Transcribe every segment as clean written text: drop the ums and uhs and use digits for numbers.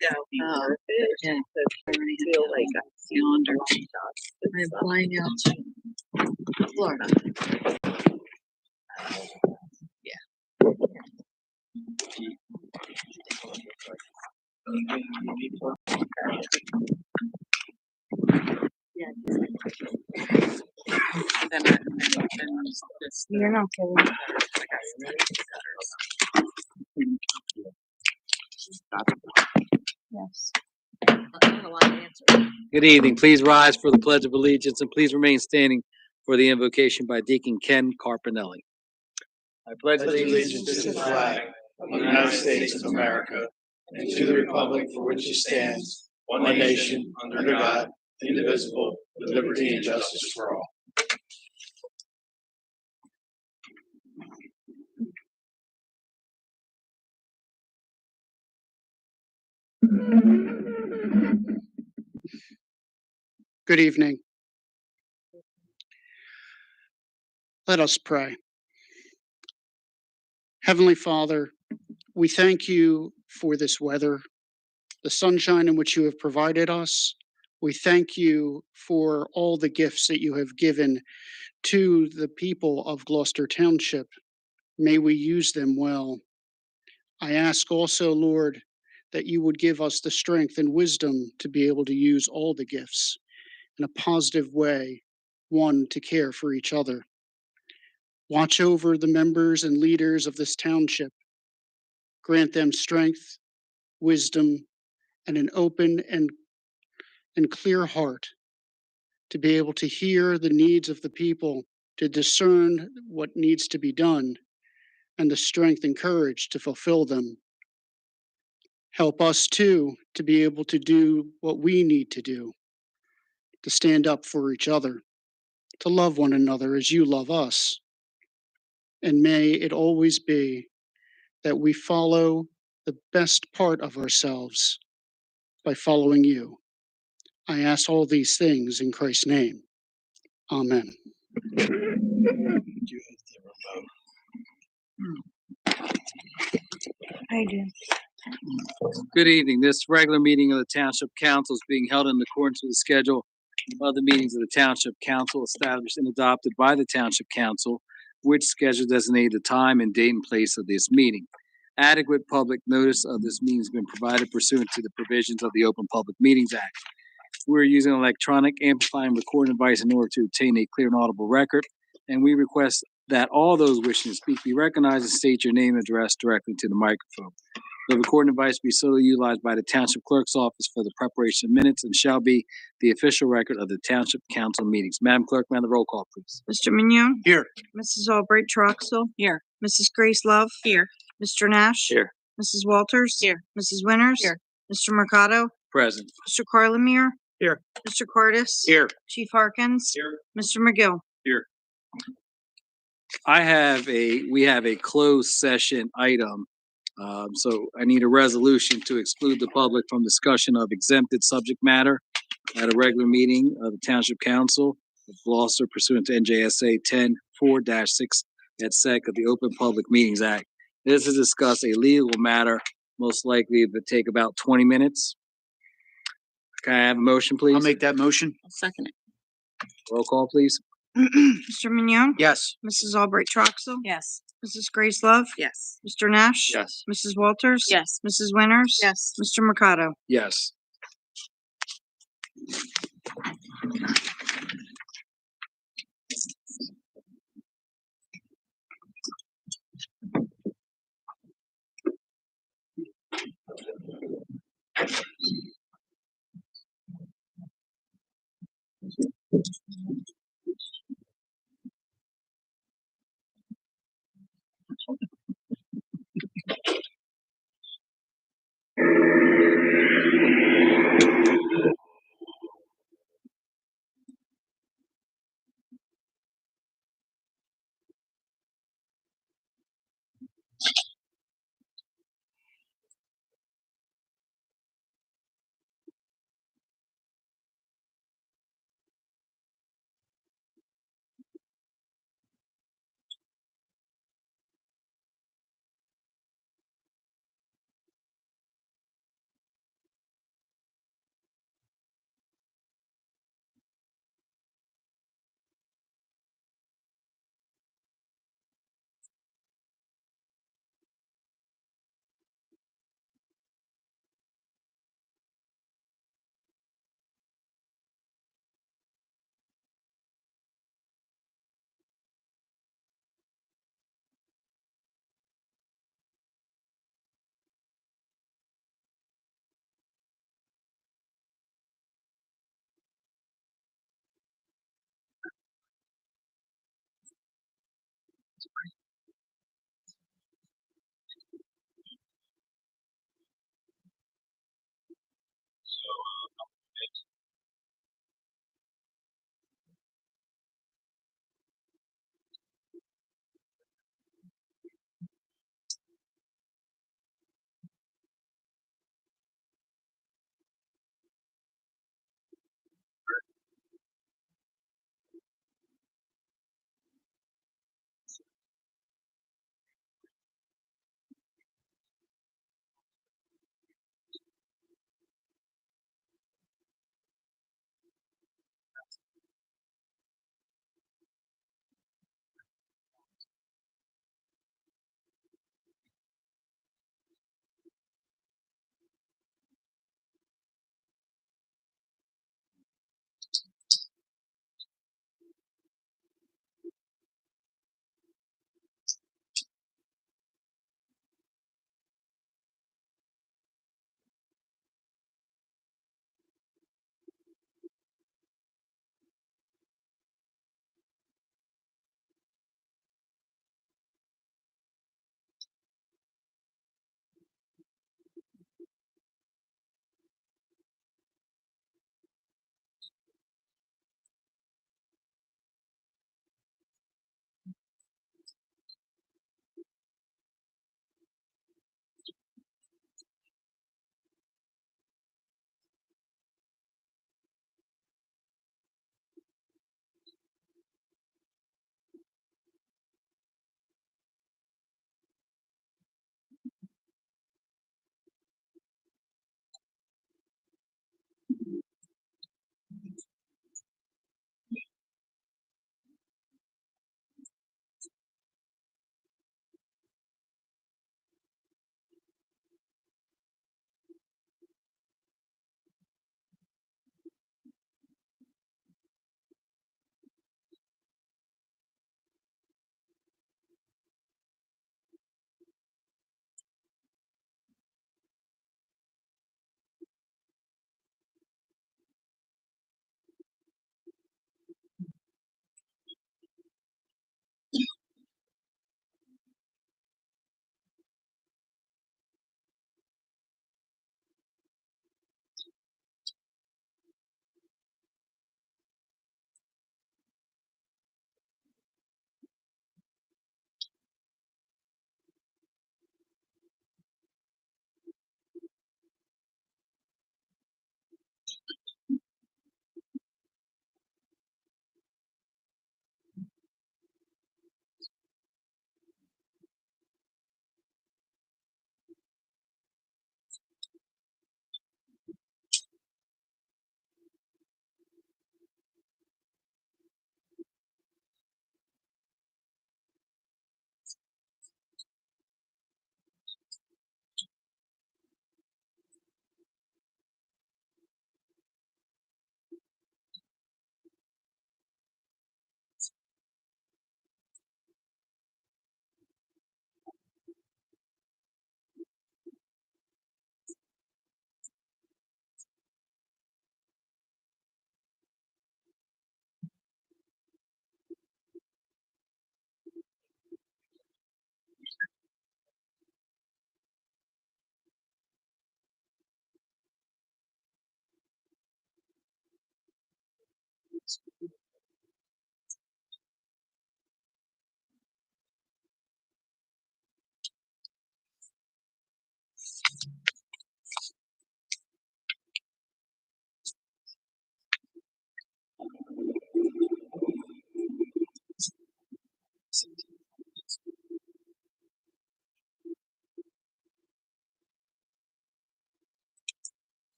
Yeah. Yeah. I feel like I'm yonder. I'm flying out to Florida. Yeah. Then you're not kidding. Yes. Good evening. Please rise for the Pledge of Allegiance and please remain standing for the invocation by Deacon Ken Carpinelli. I pledge allegiance to the flag of the United States of America and to the republic for which it stands, one nation, under God, indivisible, with liberty and justice for all. Good evening. Let us pray. Heavenly Father, we thank you for this weather, the sunshine in which you have provided us. We thank you for all the gifts that you have given to the people of Gloucester Township. May we use them well. I ask also, Lord, that you would give us the strength and wisdom to be able to use all the gifts in a positive way, one, to care for each other. Watch over the members and leaders of this township. Grant them strength, wisdom, and an open and clear heart to be able to hear the needs of the people, to discern what needs to be done, and the strength and courage to fulfill them. Help us, too, to be able to do what we need to do, to stand up for each other, to love one another as you love us. And may it always be that we follow the best part of ourselves by following you. I ask all these things in Christ's name. Amen. I do. Good evening. This regular meeting of the Township Council is being held in accordance with the schedule of the meetings of the Township Council established and adopted by the Township Council, which schedule designated the time and date and place of this meeting. Adequate public notice of this meeting has been provided pursuant to the provisions of the Open Public Meetings Act. We're using an electronic amplifying recording device in order to obtain a clear and audible record, and we request that all those wishing to speak be recognized and state your name and address directly to the microphone. The recording device be solely utilized by the Township Clerk's Office for the preparation of minutes and shall be the official record of the Township Council meetings. Madam Clerk, may I have the roll call, please? Mr. Mignon? Here. Mrs. Albright Troxel? Here. Mrs. Grace Love? Here. Mr. Nash? Here. Mrs. Walters? Here. Mrs. Winters? Here. Mr. Mercado? Present. Mr. Carlemere? Here. Mr. Cordis? Here. Chief Harkins? Here. Mr. McGill? We have a closed session item. So I need a resolution to exclude the public from discussion of exempted subject matter at a regular meeting of the Township Council of Gloucester pursuant to NJSA 10-4-6 et sec of the Open Public Meetings Act. This is to discuss a legal matter, most likely it would take about 20 minutes. Can I have a motion, please? I'll make that motion. I'll second it. Roll call, please. Mr. Mignon? Yes. Mrs. Albright Troxel? Yes. Mrs. Grace Love? Yes. Mr. Nash? Yes. Mrs. Walters? Yes. Mrs. Winters? Yes. Mr. Mercado? Yes.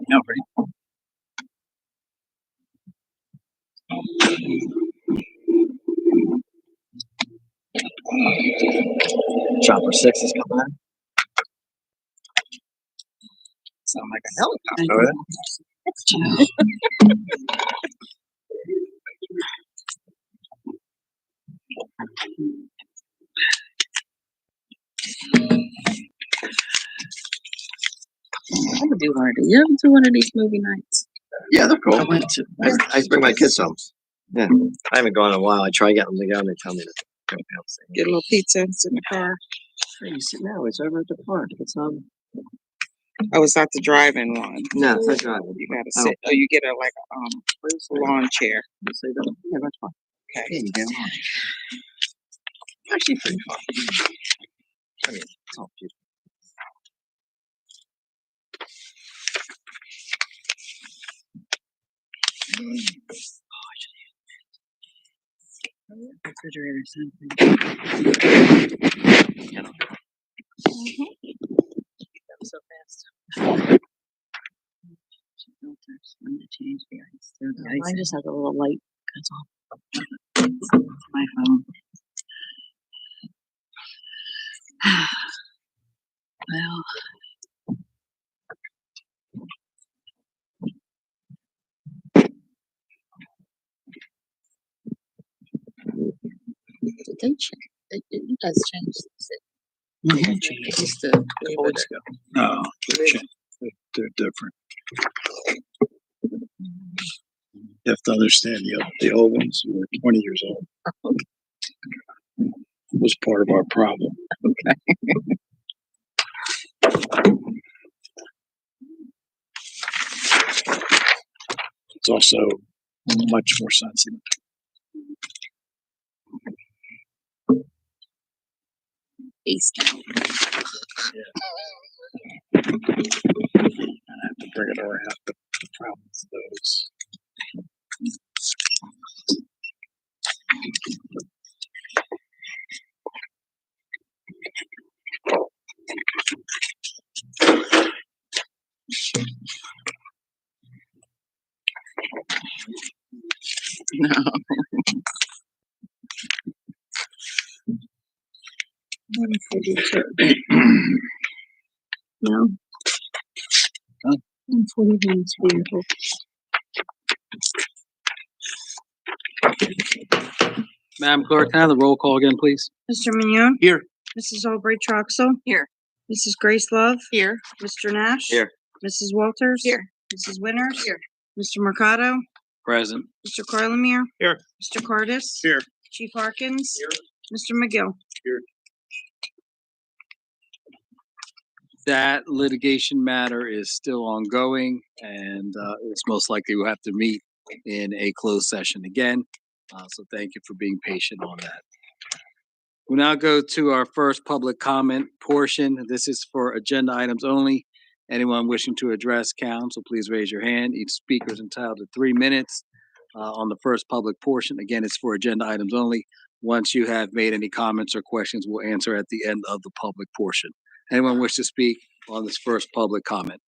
No, right? Chopper 6 is coming in. Sound like a helicopter. I'm gonna do one of these. You ever do one of these movie nights? Yeah, they're cool. I went to. I bring my kids home. Yeah, I haven't gone in a while. I try getting them to go, and they tell me to go. Get a little pizza and sit in the car. Where you sit now? It's over at the park. It's Oh, it's not the drive-in one. no, it's not driving. You gotta Oh. sit. Oh, you get a lawn chair. You say that? Yeah, that's fine. Okay. Yeah, you get one. Actually, pretty fun. I mean, it's all cute. Refrigerator something. So fast. Filters. I'm gonna change the ice. Mine just has a little light. That's all. My phone. Well. They change. It does change. It used to Old school. No, they're different. You have to understand the old ones were 20 years old. It was part of our problem. It's also much more sensitive. Eastbound. I have to bring it around the problems of those. No. No. Huh? 141 is beautiful. Madam Clerk, can I have the roll call again, please? Mr. Mignon? Here. Mrs. Albright Troxel? Here. Mrs. Grace Love. Here. Mr. Nash. Here. Mrs. Walters. Here. Mrs. Winters. Here. Mr. Mercado. Present. Mr. Carlemere. Here. Mr. Cardis. Here. Chief Harkins. Here. Mr. McGill. That litigation matter is still ongoing, and it's most likely we'll have to meet in a closed session again. So thank you for being patient on that. We'll now go to our first public comment portion. This is for agenda items only. Anyone wishing to address council, please raise your hand. Each speaker is entitled to 3 minutes on the first public portion. Again, it's for agenda items only. Once you have made any comments or questions, we'll answer at the end of the public portion. Anyone wish to speak on this first public comment?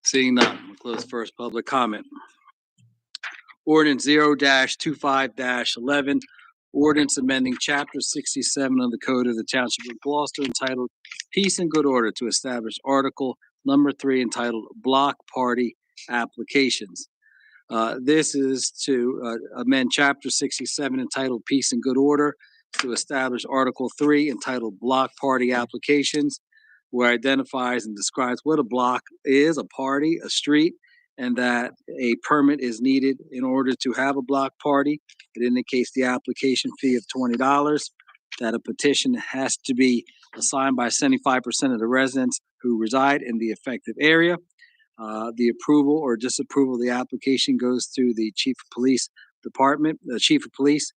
Seeing none, we'll close first public comment. Ordinance 0-25-11, ordinance amending chapter 67 of the Code of the Township of Gloucester entitled Peace and Good Order to establish article number 3 entitled Block Party Applications. This is to amend chapter 67 entitled Peace and Good Order to establish article 3 entitled Block Party Applications, where it identifies and describes what a block is, a party, a street, and that a permit is needed in order to have a block party. It indicates the application fee of $20, that a petition has to be signed by 75% of the residents who reside in the affected area. The approval or disapproval of the application goes to the chief of police department, the chief of police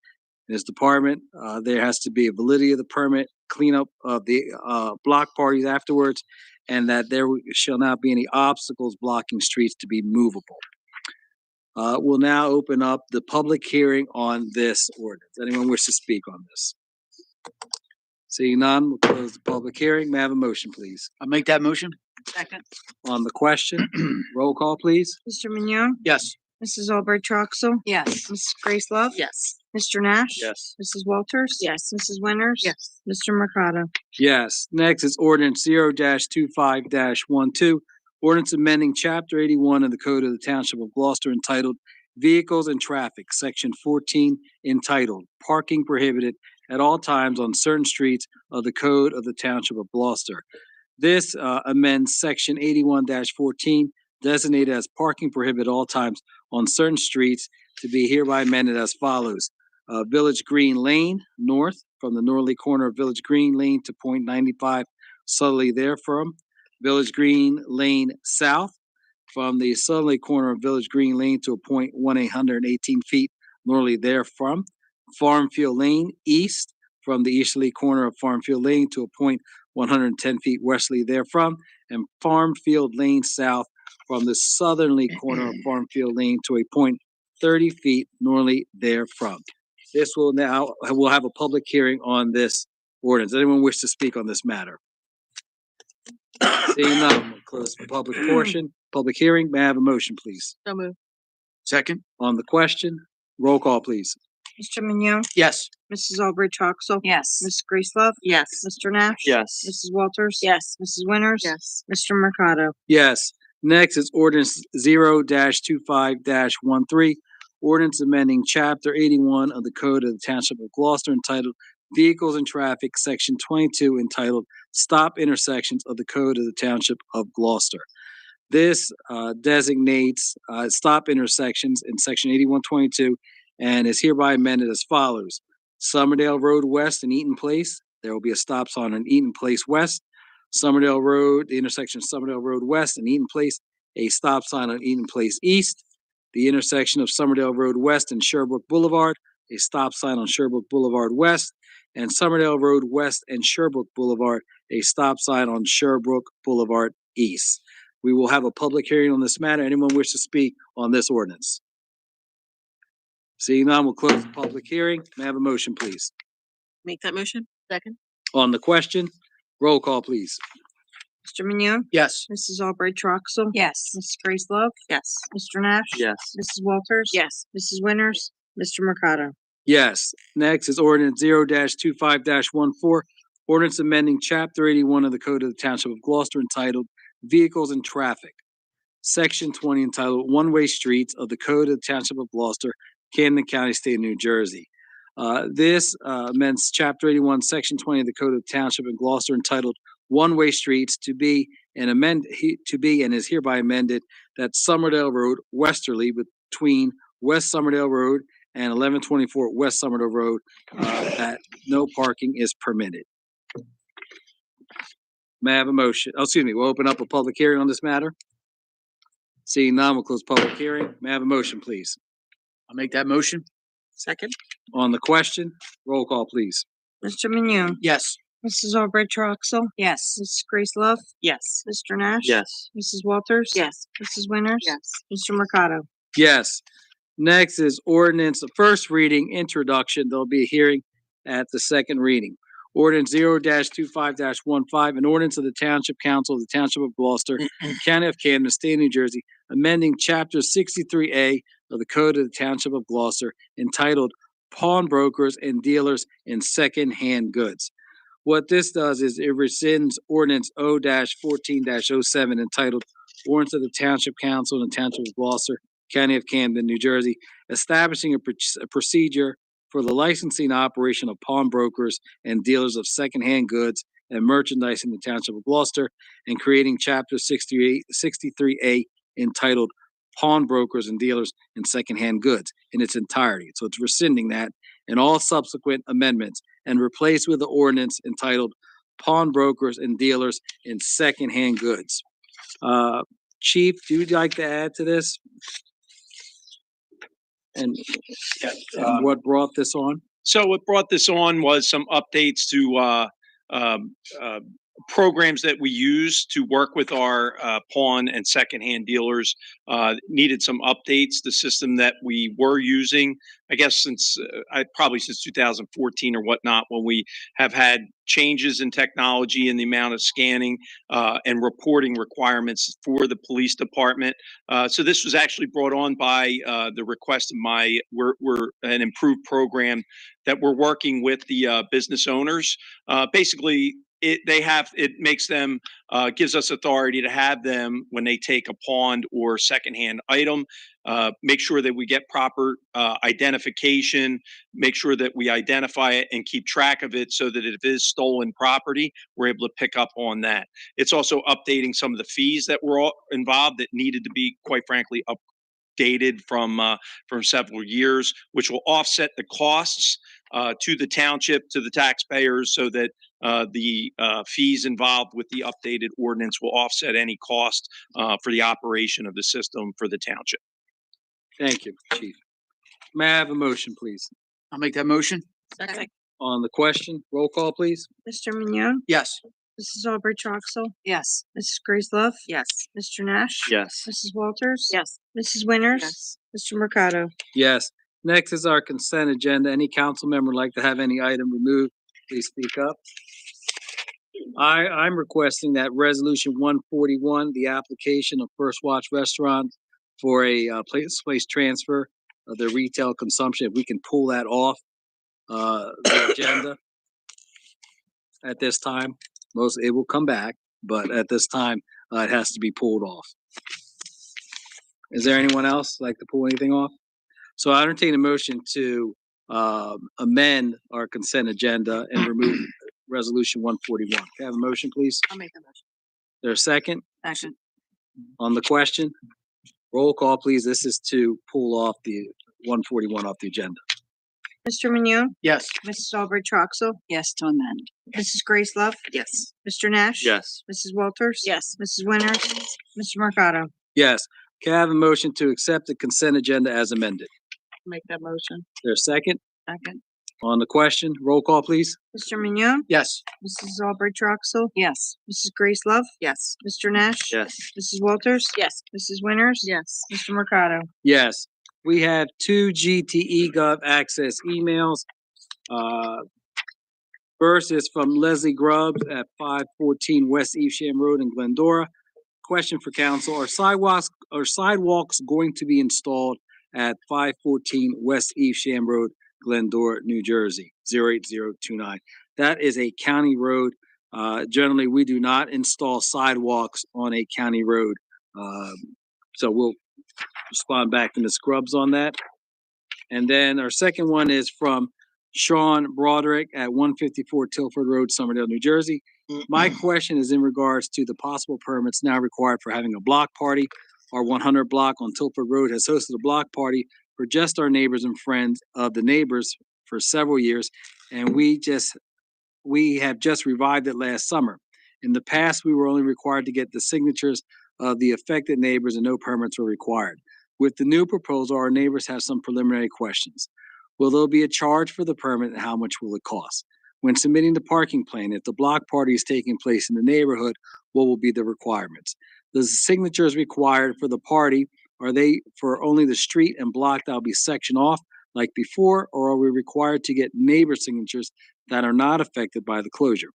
in his department. There has to be a validity of the permit, cleanup of the block parties afterwards, and that there shall not be any obstacles blocking streets to be movable. We'll now open up the public hearing on this ordinance. Anyone wish to speak on this? Seeing none, we'll close the public hearing. May I have a motion, please? I'll make that motion. Second. On the question, roll call, please. Mr. Mignon. Yes. Mrs. Albright Troxel. Yes. Mrs. Grace Love. Yes. Mr. Nash. Yes. Mrs. Walters. Yes. Mrs. Winters. Yes. Mr. Mercado. Yes. Next is ordinance 0-25-12. Ordinance amending chapter 81 of the Code of the Township of Gloucester entitled Vehicles and Traffic, section 14 entitled Parking Prohibited at All Times on Certain Streets of the Code of the Township of Gloucester. This amends section 81-14 designated as parking prohibited at all times on certain streets to be hereby amended as follows. Village Green Lane, north, from the northerly corner of Village Green Lane to point 95 southerly therefrom. Village Green Lane, south, from the southerly corner of Village Green Lane to a point 118 feet northerly therefrom. Farmfield Lane, east, from the easterly corner of Farmfield Lane to a point 110 feet westerly therefrom. And Farmfield Lane, south, from the southerly corner of Farmfield Lane to a point 30 feet northerly therefrom. This will now, we'll have a public hearing on this ordinance. Anyone wish to speak on this matter? Seeing none, we'll close the public portion. Public hearing, may I have a motion, please? So moved. Second. On the question, roll call, please. Mr. Mignon. Yes. Mrs. Albright Troxel. Yes. Mrs. Grace Love. Yes. Mr. Nash. Yes. Mrs. Walters. Yes. Mrs. Winters. Yes. Mr. Mercado. Yes. Next is ordinance 0-25-13. Ordinance amending chapter 81 of the Code of the Township of Gloucester entitled Vehicles and Traffic, section 22 entitled Stop Intersections of the Code of the Township of Gloucester. This designates stop intersections in section 8122 and is hereby amended as follows. Summerdale Road West and Eaton Place, there will be a stop sign on Eaton Place West. Summerdale Road, the intersection of Summerdale Road West and Eaton Place, a stop sign on Eaton Place East. The intersection of Summerdale Road West and Sherbrooke Boulevard, a stop sign on Sherbrooke Boulevard West. And Summerdale Road West and Sherbrooke Boulevard, a stop sign on Sherbrooke Boulevard East. We will have a public hearing on this matter. Anyone wish to speak on this ordinance? Seeing none, we'll close the public hearing. May I have a motion, please? Make that motion. Second. On the question, roll call, please. Mr. Mignon. Yes. Mrs. Albright Troxel. Yes. Mrs. Grace Love. Yes. Mr. Nash. Yes. Mrs. Walters. Yes. Mrs. Winters. Mr. Mercado. Yes. Next is ordinance 0-25-14. Ordinance amending chapter 81 of the Code of the Township of Gloucester entitled Vehicles and Traffic. Section 20 entitled One-Way Streets of the Code of the Township of Gloucester, Camden County, State of New Jersey. This amends chapter 81, section 20 of the Code of the Township of Gloucester entitled one-way streets to be and is hereby amended that Summerdale Road westerly between West Summerdale Road and 1124 West Summerdale Road, that no parking is permitted. May I have a motion? Oh, excuse me, we'll open up a public hearing on this matter. Seeing none, we'll close public hearing. May I have a motion, please? I'll make that motion. Second. On the question, roll call, please. Mr. Minio. Yes. Mrs. Albright Troxel. Yes. Mrs. Grace Love. Yes. Mr. Nash. Yes. Mrs. Walters. Yes. Mrs. Winters. Yes. Mr. Mercado. Yes. Next is ordinance, the first reading, introduction. There'll be a hearing at the second reading. Ordinance 0-25-15, an ordinance of the Township Council of the Township of Gloucester, County of Camden, State of New Jersey, amending Chapter 63A of the Code of the Township of Gloucester, entitled Pawnbrokers and Dealers in Second-Hand Goods. What this does is it rescinds Ordinance O-14-07, entitled Ordinance of the Township Council in the Township of Gloucester, County of Camden, New Jersey, establishing a procedure for the licensing and operation of pawnbrokers and dealers of secondhand goods and merchandise in the Township of Gloucester, and creating Chapter 63A entitled Pawnbrokers and Dealers in Secondhand Goods in its entirety. So it's rescinding that and all subsequent amendments and replaced with the ordinance entitled Pawnbrokers and Dealers in Secondhand Goods. Chief, do you like to add to this? And what brought this on? So what brought this on was some updates to programs that we use to work with our pawn and secondhand dealers. Needed some updates. The system that we were using, I guess since 2014 or whatnot, when we have had changes in technology and the amount of scanning and reporting requirements for the police department. So this was actually brought on by the request of we're an improved program that we're working with the business owners. Basically, it makes them gives us authority to have them, when they take a pawned or secondhand item, make sure that we get proper identification, make sure that we identify it and keep track of it, so that if it is stolen property, we're able to pick up on that. It's also updating some of the fees that were all involved that needed to be, quite frankly, updated from several years, which will offset the costs to the township, to the taxpayers, so that the fees involved with the updated ordinance will offset any cost for the operation of the system for the township. Thank you, Chief. May I have a motion, please? I'll make that motion. Second. On the question, roll call, please. Mr. Mignon. Yes. Mrs. Albright Troxel. Yes. Mrs. Grace Love. Yes. Mr. Nash. Yes. Mrs. Walters. Yes. Mrs. Winters. Yes. Mr. Mercado. Yes. Next is our consent agenda. Any council member would like to have any item removed, please speak up. I'm requesting that Resolution 141, the application of First Watch Restaurant for a place transfer of their retail consumption, if we can pull that off the agenda at this time. It will come back, but at this time, it has to be pulled off. Is there anyone else like to pull anything off? So I entertain a motion to amend our consent agenda and remove Resolution 141. Can I have a motion, please? I'll make the motion. There a second? Second. On the question? Roll call, please. This is to pull off the 141 off the agenda. Mr. Mignon. Yes. Mrs. Albright Troxel. Yes to amend. Mrs. Grace Love. Yes. Mr. Nash. Yes. Mrs. Walters. Yes. Mrs. Winters. Mr. Mercado. Yes. Can I have a motion to accept the consent agenda as amended? Make that motion. There a second? Second. On the question? Roll call, please. Mr. Mignon. Yes. Mrs. Albright Troxel. Yes. Mrs. Grace Love. Yes. Mr. Nash. Yes. Mrs. Walters. Yes. Mrs. Winters. Yes. Mr. Mercado. Yes. We have two GTE Gov access emails. First is from Leslie Grubbs at 514 West Evesham Road in Glendora. Question for council: Are sidewalks going to be installed at 514 West Evesham Road, Glendora, New Jersey, 08029? That is a county road. Generally, we do not install sidewalks on a county road. So we'll respond back to Ms. Grubbs on that. And then our second one is from Sean Broderick at 154 Tilford Road, Somerdale, New Jersey. My question is in regards to the possible permits now required for having a block party. Our 100 block on Tilford Road has hosted a block party for just our neighbors and friends of the neighbors for several years, and we have just revived it last summer. In the past, we were only required to get the signatures of the affected neighbors and no permits were required. With the new proposal, our neighbors have some preliminary questions. Will there be a charge for the permit and how much will it cost? When submitting the parking plan, if the block party is taking place in the neighborhood, what will be the requirements? Does the signatures required for the party, are they for only the street and block that will be sectioned off like before, or are we required to get neighbor signatures that are not affected by the closure?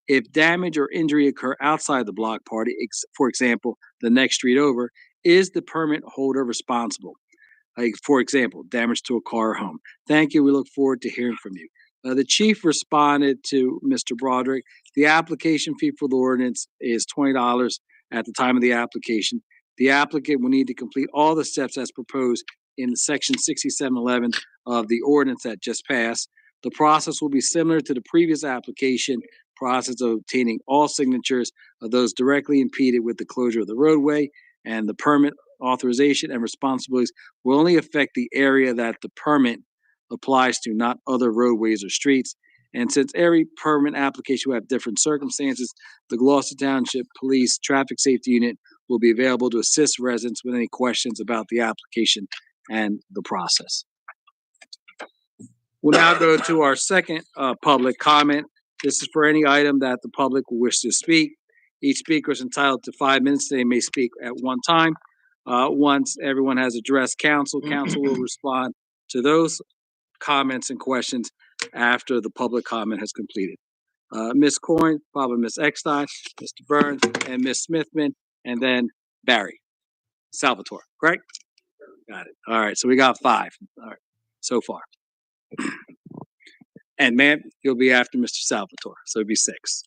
If damage or injury occur outside the block party, for example, the next street over, is the permit holder responsible? Like, for example, damage to a car or home. Thank you. We look forward to hearing from you. The chief responded to Mr. Broderick. The application fee for the ordinance is $20 at the time of the application. The applicant will need to complete all the steps as proposed in section 6711 of the ordinance that just passed. The process will be similar to the previous application process of obtaining all signatures of those directly impeded with the closure of the roadway, and the permit authorization and responsibilities will only affect the area that the permit applies to, not other roadways or streets. And since every permit application will have different circumstances, the Gloucester Township Police Traffic Safety Unit will be available to assist residents with any questions about the application and the process. We'll now go to our second public comment. This is for any item that the public will wish to speak. Each speaker is entitled to 5 minutes. They may speak at one time. Once everyone has addressed council, council will respond to those comments and questions after the public comment has completed. Ms. Coyne, followed by Ms. Eckstein, Mr. Burns, and Ms. Smithman, and then Barry Salvatore, correct? Got it. All right, so we got 5. All right, so far. And ma'am, you'll be after Mr. Salvatore, so it'll be 6.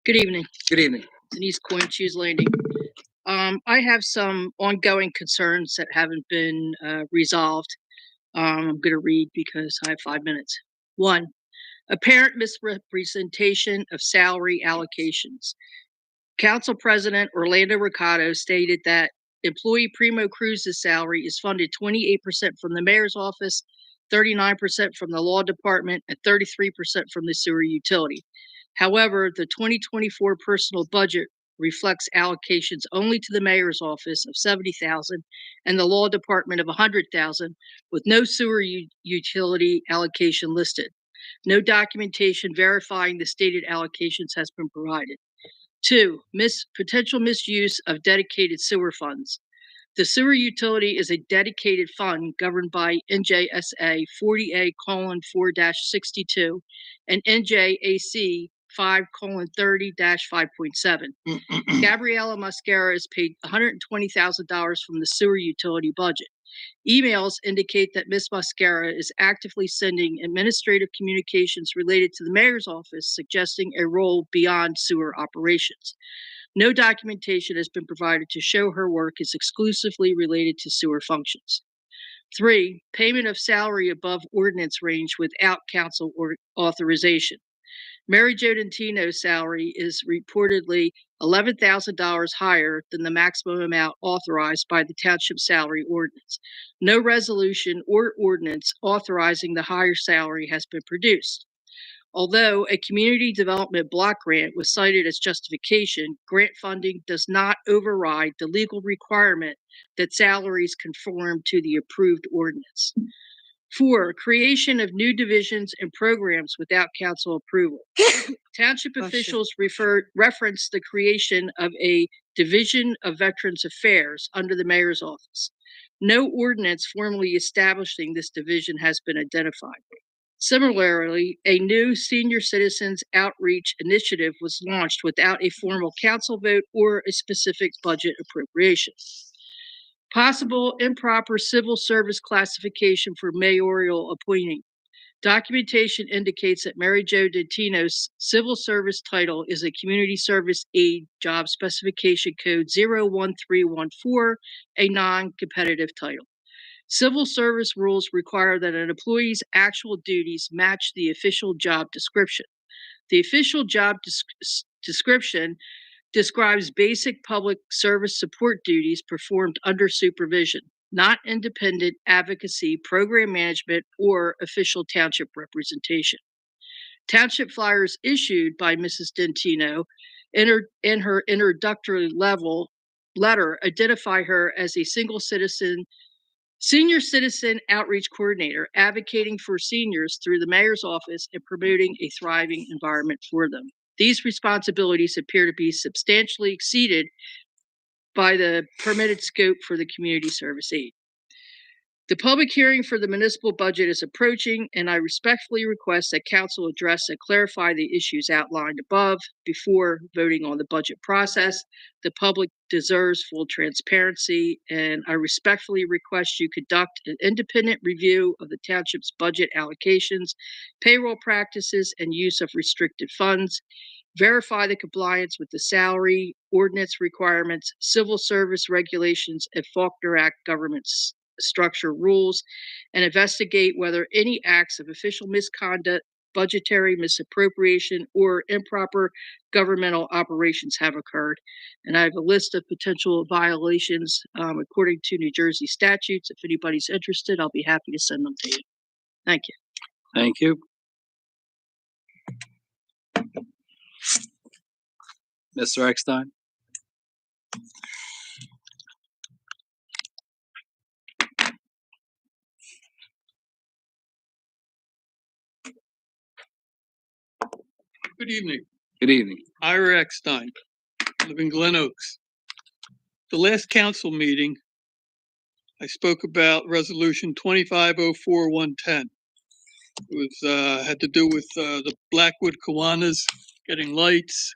Good evening, Good evening. Denise Coyne, Shoes Landing. I have some ongoing concerns that haven't been resolved. I'm going to read because I have 5 minutes. 1, apparent misrepresentation of salary allocations. Council President Orlando Ricardo stated that employee Primo Cruz's salary is funded 28% from the mayor's office, 39% from the law department, and 33% from the sewer utility. However, the 2024 personal budget reflects allocations only to the mayor's office of $70,000 and the law department of $100,000, with no sewer utility allocation listed. No documentation verifying the stated allocations has been provided. 2, potential misuse of dedicated sewer funds. The sewer utility is a dedicated fund governed by NJSA 40A:4-62 and NJAC 5:30-5.7. Gabriella Mascara is paid $120,000 from the sewer utility budget. Emails indicate that Ms. Mascara is actively sending administrative communications related to the mayor's office, suggesting a role beyond sewer operations. No documentation has been provided to show her work is exclusively related to sewer functions. 3, payment of salary above ordinance range without council authorization. Mary Jo Dentino's salary is reportedly $11,000 higher than the maximum amount authorized by the township salary ordinance. No resolution or ordinance authorizing the higher salary has been produced. Although a community development block grant was cited as justification, grant funding does not override the legal requirement that salaries conform to the approved ordinance. 4, creation of new divisions and programs without council approval. Township officials referenced the creation of a Division of Veterans Affairs under the mayor's office. No ordinance formally establishing this division has been identified. Similarly, a new senior citizens outreach initiative was launched without a formal council vote or a specific budget appropriation. Possible improper civil service classification for mayoral appointing. Documentation indicates that Mary Jo Dentino's civil service title is a community service aide job specification code 01314, a non-competitive title. Civil service rules require that an employee's actual duties match the official job description. The official job description describes basic public service support duties performed under supervision, not independent advocacy, program management, or official township representation. Township flyers issued by Mrs. Dentino in her introductory letter identify her as a senior citizen outreach coordinator, advocating for seniors through the mayor's office and promoting a thriving environment for them. These responsibilities appear to be substantially exceeded by the permitted scope for the community service aid. The public hearing for the municipal budget is approaching, and I respectfully request that council address and clarify the issues outlined above before voting on the budget process. The public deserves full transparency, and I respectfully request you conduct an independent review of the township's budget allocations, payroll practices, and use of restricted funds. Verify the compliance with the salary ordinance requirements, civil service regulations, and Faulkner Act government structure rules, and investigate whether any acts of official misconduct, budgetary misappropriation, or improper governmental operations have occurred. And I have a list of potential violations according to New Jersey statutes. If anybody's interested, I'll be happy to send them to you. Thank you. Thank you. Mr. Eckstein? Good evening. Good evening. Ira Eckstein, live in Glen Oaks. The last council meeting, I spoke about resolution 2504-110. It was had to do with the Blackwood Kiwanis getting lights.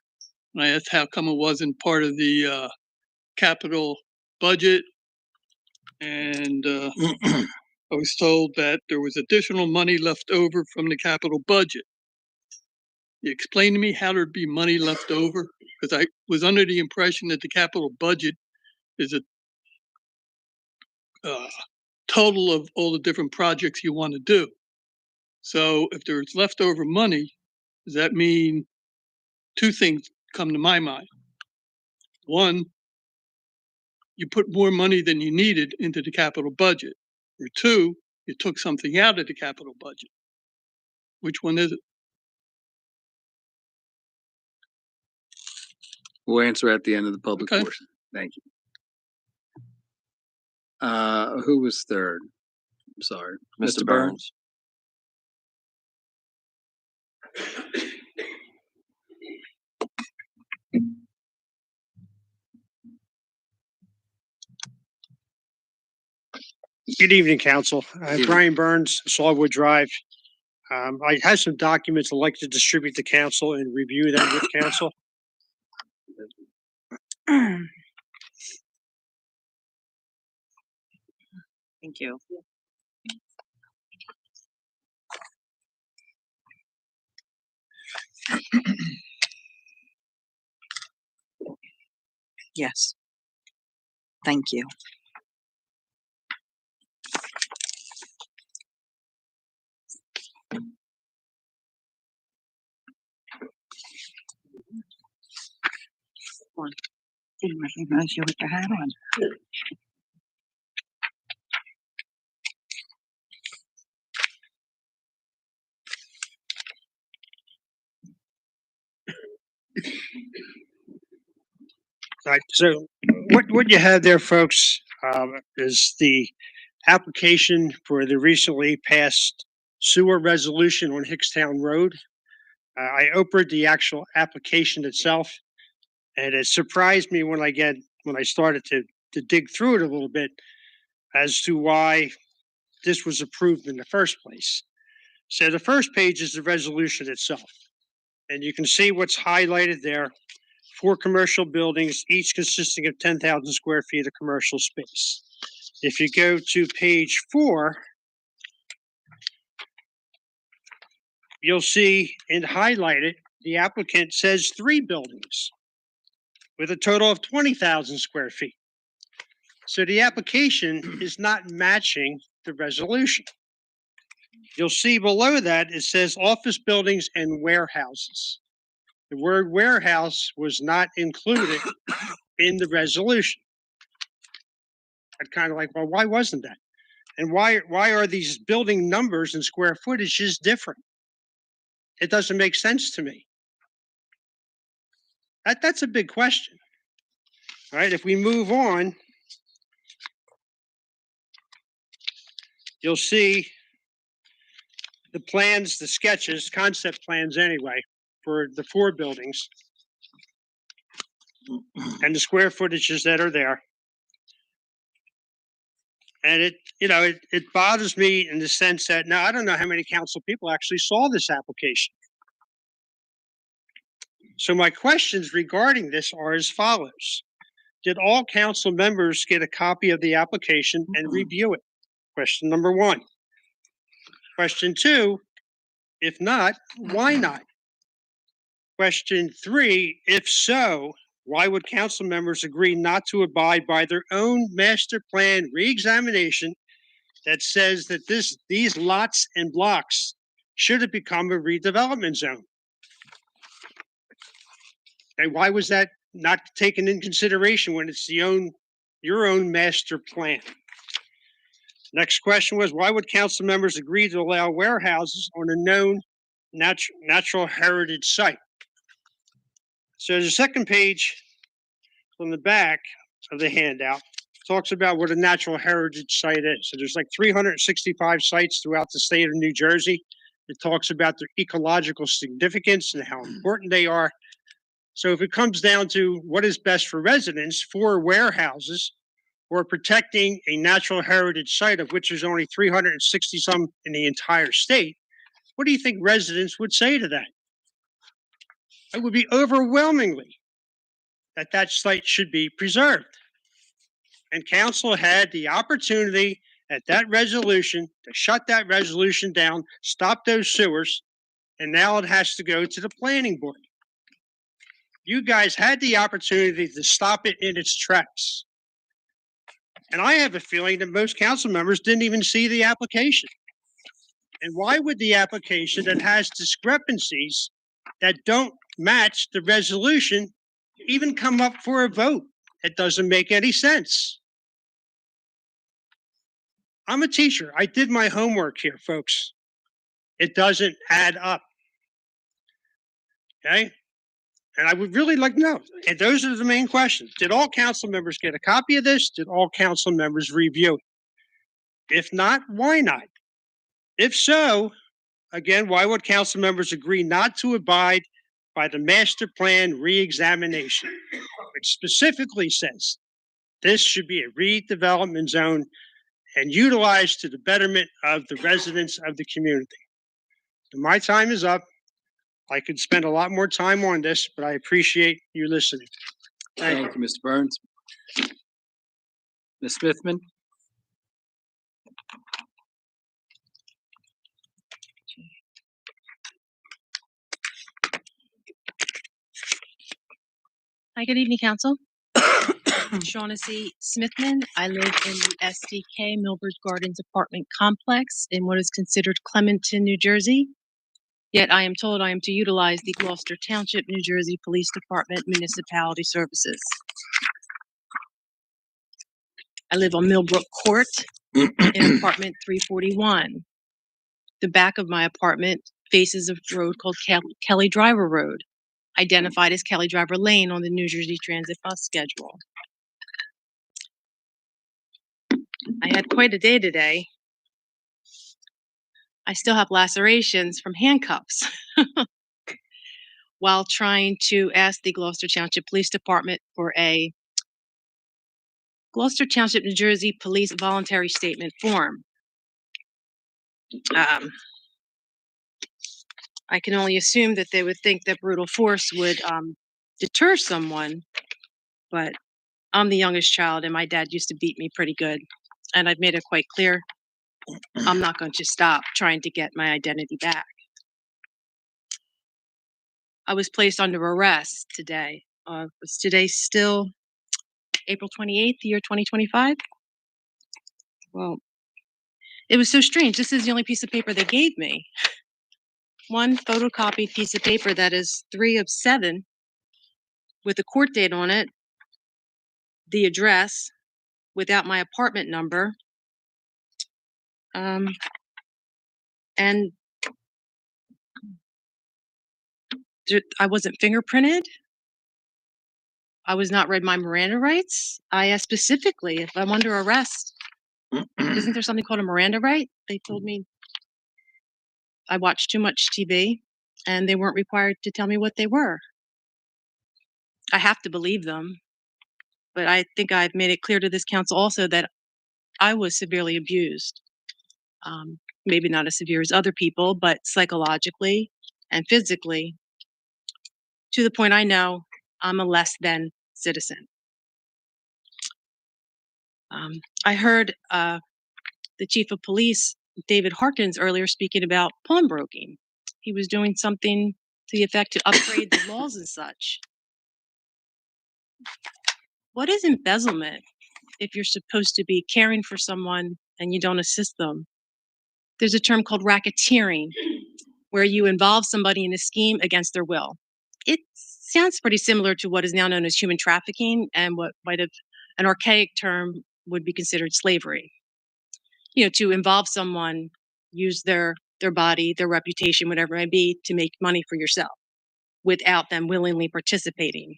And I asked how come it wasn't part of the capital budget. And I was told that there was additional money left over from the capital budget. You explain to me how there'd be money left over? Because I was under the impression that the capital budget is a total of all the different projects you want to do. So if there's leftover money, does that mean two things come to my mind? One, you put more money than you needed into the capital budget. Or two, you took something out of the capital budget. Which one is it? We'll answer at the end of the public Okay. portion. Thank you. Who was third? I'm sorry. Mr. Burns? Good evening, Council. Evening. Brian Burns, Sawwood Drive. I have some documents I'd like to distribute to Council and review them with Council. Thank you. Yes. Thank you. Didn't recognize you with your hat on. Right. So what you have there, folks, is the application for the recently passed sewer resolution on Hickstown Road. I opened the actual application itself, and it surprised me when I started to dig through it a little bit as to why this was approved in the first place. So the first page is the resolution itself, and you can see what's highlighted there. 4 commercial buildings, each consisting of 10,000 square feet of commercial space. If you go to page 4, you'll see and highlighted the applicant says 3 buildings with a total of 20,000 square feet. So the application is not matching the resolution. You'll see below that, it says office buildings and warehouses. The word warehouse was not included in the resolution. I'm kind of like, well, why wasn't that? And why are these building numbers and square footages different? It doesn't make sense to me. That's a big question. All right, if we move on, you'll see the plans, the sketches, concept plans anyway, for the 4 buildings and the square footages that are there. And it bothers me in the sense that now I don't know how many council people actually saw this application. So my questions regarding this are as follows. Did all council members get a copy of the application and review it? Question number 1. Question 2, if not, why not? Question 3, if so, why would council members agree not to abide by their own master plan reexamination that says that these lots and blocks should have become a redevelopment zone? And why was that not taken in consideration when it's your own master plan? Next question was, why would council members agree to allow warehouses on a known natural heritage site? So the second page on the back of the handout talks about what a natural heritage site is. So there's like 365 sites throughout the state of New Jersey. It talks about their ecological significance and how important they are. So if it comes down to what is best for residents, for warehouses, or protecting a natural heritage site, of which there's only 360 some in the entire state, what do you think residents would say to that? It would be overwhelmingly that site should be preserved. And council had the opportunity at that resolution to shut that resolution down, stop those sewers, and now it has to go to the planning board. You guys had the opportunity to stop it in its tracks. And I have a feeling that most council members didn't even see the application. And why would the application that has discrepancies that don't match the resolution even come up for a vote? It doesn't make any sense. I'm a teacher. I did my homework here, folks. It doesn't add up. Okay? And I would really like to know, and those are the main questions. Did all council members get a copy of this? Did all council members review it? If not, why not? If so, again, why would council members agree not to abide by the master plan reexamination, which specifically says this should be a redevelopment zone and utilized to the betterment of the residents of the community? So my time is up. I could spend a lot more time on this, but I appreciate you listening. Thank you, Mr. Burns. Ms. Smithman? Hi, good evening, Council. Shaughnessy Smithman. I live in the SDK Milbert Gardens apartment complex in what is considered Clementon, New Jersey. Yet I am told I am to utilize the Gloucester Township, New Jersey Police Department municipality services. I live on Millbrook Court in apartment 341. The back of my apartment faces a road called Kelly Driver Road, identified as Kelly Driver Lane on the New Jersey Transit bus schedule. I had quite a day today. I still have lacerations from handcuffs while trying to ask the Gloucester Township Police Department for a Gloucester Township, New Jersey Police Voluntary Statement form. I can only assume that they would think that brutal force would deter someone, but I'm the youngest child and my dad used to beat me pretty good. And I've made it quite clear, I'm not going to stop trying to get my identity back. I was placed under arrest today. Was today still April 28th, year 2025. Well, it was so strange. This is the only piece of paper they gave me. One photocopied piece of paper that is 3 of 7 with the court date on it, the address without my apartment number, and I wasn't fingerprinted. I was not read my Miranda rights. I asked specifically if I'm under arrest. Isn't there something called a Miranda right? They told me I watched too much TV and they weren't required to tell me what they were. I have to believe them, but I think I've made it clear to this council also that I was severely abused. Maybe not as severe as other people, but psychologically and physically, to the point I know I'm a less than citizen. I heard the chief of police, David Harkins, earlier speaking about pawnbroking. He was doing something to the effect to upgrade the laws and such. What is embezzlement if you're supposed to be caring for someone and you don't assist them? There's a term called racketeering, where you involve somebody in a scheme against their will. It sounds pretty similar to what is now known as human trafficking and what might have an archaic term would be considered slavery. You know, to involve someone, use their body, their reputation, whatever it may be, to make money for yourself without them willingly participating.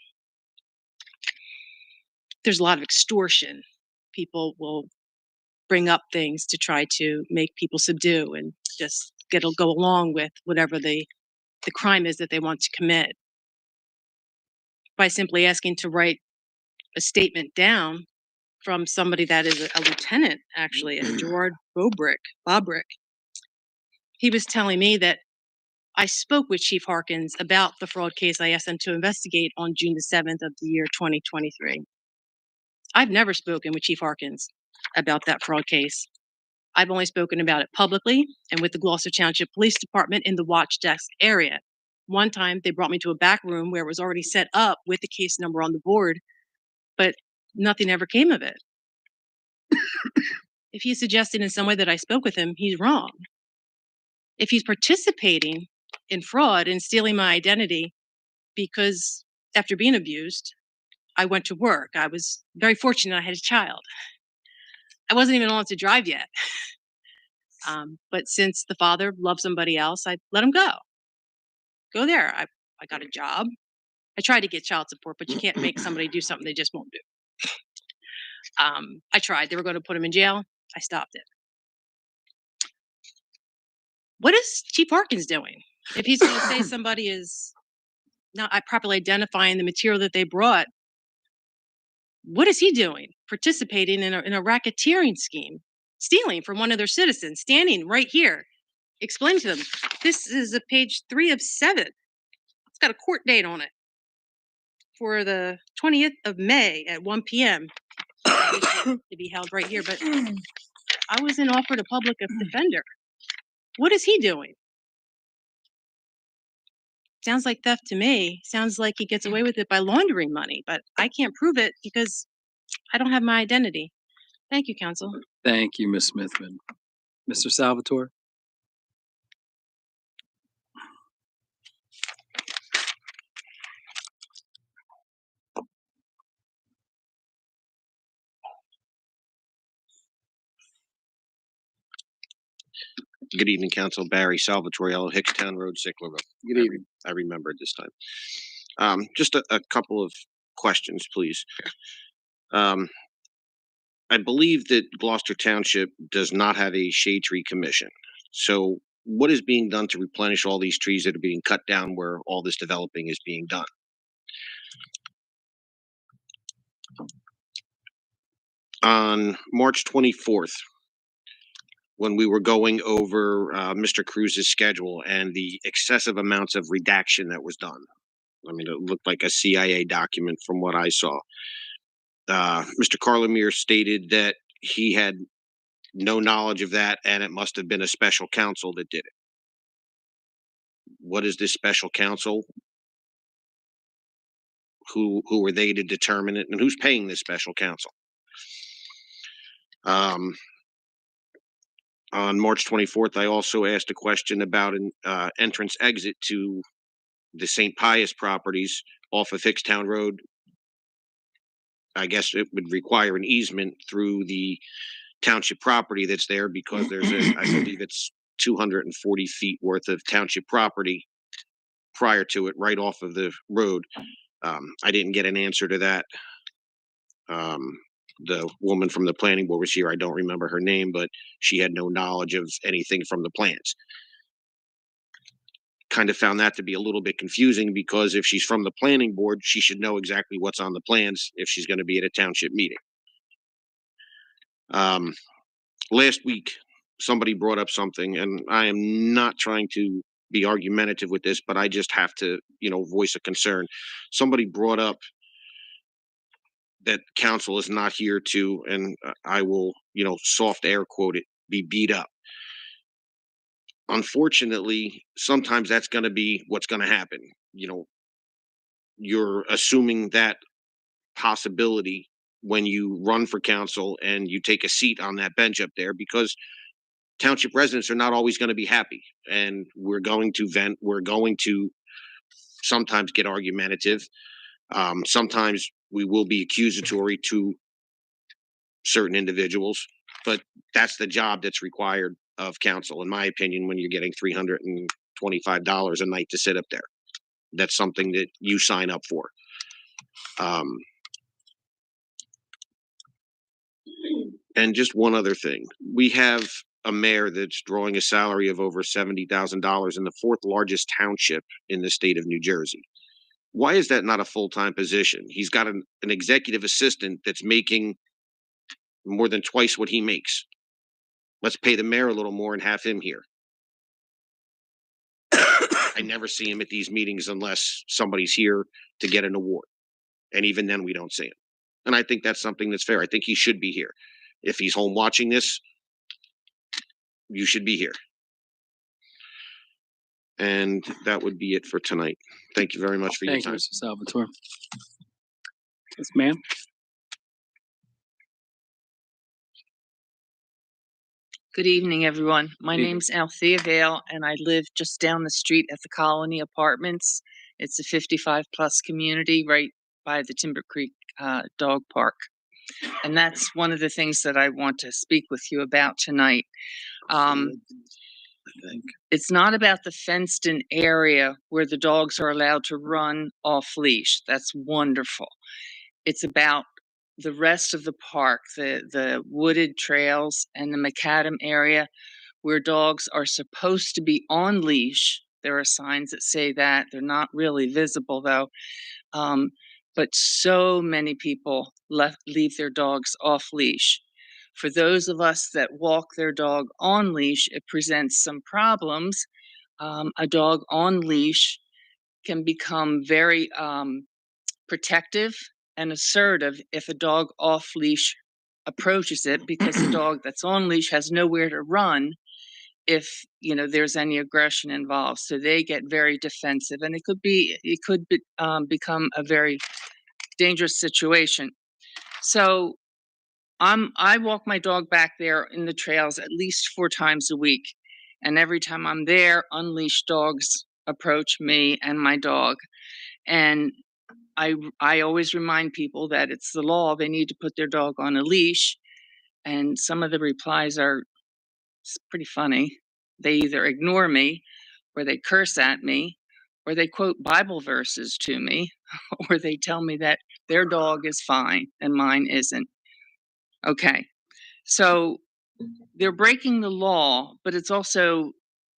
There's a lot of extortion. People will bring up things to try to make people subdue and just go along with whatever the crime is that they want to commit. By simply asking to write a statement down from somebody that is a lieutenant, actually, Gerard Bobrick. He was telling me that I spoke with Chief Harkins about the fraud case I asked them to investigate on June the 7th of the year 2023. I've never spoken with Chief Harkins about that fraud case. I've only spoken about it publicly and with the Gloucester Township Police Department in the watch desk area. One time they brought me to a back room where it was already set up with the case number on the board, but nothing ever came of it. If he's suggesting in some way that I spoke with him, he's wrong. If he's participating in fraud and stealing my identity because after being abused, I went to work. I was very fortunate I had a child. I wasn't even allowed to drive yet. But since the father loved somebody else, I let him go. Go there. I got a job. I tried to get child support, but you can't make somebody do something they just won't do. I tried. They were going to put him in jail. I stopped it. What is Chief Harkins doing? If he's going to say somebody is not properly identifying the material that they brought, what is he doing? Participating in a racketeering scheme, stealing from one of their citizens, standing right here. Explain to them, this is a page 3 of 7. It's got a court date on it for the 20th of May at 1 p.m. to be held right here, but I wasn't offered a public defender. What is he doing? Sounds like theft to me. Sounds like he gets away with it by laundering money, but I can't prove it because I don't have my identity. Thank you, counsel. Thank you, Ms. Smithman. Mr. Salvatore? Good evening, Council. Barry Salvatore, Hickstown Road, Sicklerville. Good evening. I remembered this time. Just a couple of questions, please. I believe that Gloucester Township does not have a shade tree commission. So what is being done to replenish all these trees that are being cut down where all this developing is being done? On March 24th, when we were going over Mr. Cruz's schedule and the excessive amounts of redaction that was done. I mean, it looked like a CIA document from what I saw. Mr. Carlemere stated that he had no knowledge of that and it must have been a special counsel that did it. What is this special counsel? who are they to determine it, and who's paying this special counsel? On March 24th, I also asked a question about an entrance exit to the St. Pius properties off of Hickstown Road. I guess it would require an easement through the township property that's there, because there's I believe it's 240 feet worth of township property prior to it, right off of the road. I didn't get an answer to that. The woman from the planning board was here. I don't remember her name, but she had no knowledge of anything from the plans. Kind of found that to be a little bit confusing, because if she's from the planning board, she should know exactly what's on the plans if she's going to be at a township meeting. Last week, somebody brought up something, and I am not trying to be argumentative with this, but I just have to, voice a concern. Somebody brought up that council is not here to, and I will, soft air quote it, be beat up. Unfortunately, sometimes that's going to be what's going to happen. You're assuming that possibility when you run for council and you take a seat on that bench up there, because township residents are not always going to be happy, and we're going to vent. We're going to sometimes get argumentative. Sometimes we will be accusatory to certain individuals, but that's the job that's required of council, in my opinion, when you're getting $325 a night to sit up there. That's something that you sign up for. And just one other thing. We have a mayor that's drawing a salary of over $70,000 in the fourth largest township in the state of New Jersey. Why is that not a full-time position? He's got an executive assistant that's making more than twice what he makes. Let's pay the mayor a little more and have him here. I never see him at these meetings unless somebody's here to get an award. And even then we don't see him. And I think that's something that's fair. I think he should be here. If he's home watching this, you should be here. And that would be it for tonight. Thank you very much for your Thank you, time. Mr. Salvatore. Yes, ma'am. Good evening, everyone. My Good evening. name's Althea Vale, and I live just down the street at the Colony Apartments. It's a 55-plus community right by the Timber Creek Dog Park. And that's one of the things that I want to speak with you about tonight. It's not about the fenced-in area where the dogs are allowed to run off-leash. That's wonderful. It's about the rest of the park, the wooded trails and the macadam area where dogs are supposed to be on leash. There are signs that say that. They're not really visible, though. But so many people leave their dogs off leash. For those of us that walk their dog on leash, it presents some problems. A dog on leash can become very protective and assertive if a dog off leash approaches it, because the dog that's on leash has nowhere to run if there's any aggression involved. So they get very defensive, and it could become a very dangerous situation. So I walk my dog back there in the trails at least 4 times a week, and every time I'm there, unleashed dogs approach me and my dog. And I always remind people that it's the law. They need to put their dog on a leash. And some of the replies are pretty funny. They either ignore me, or they curse at me, or they quote Bible verses to me, or they tell me that their dog is fine and mine isn't. Okay, so they're breaking the law, but it's also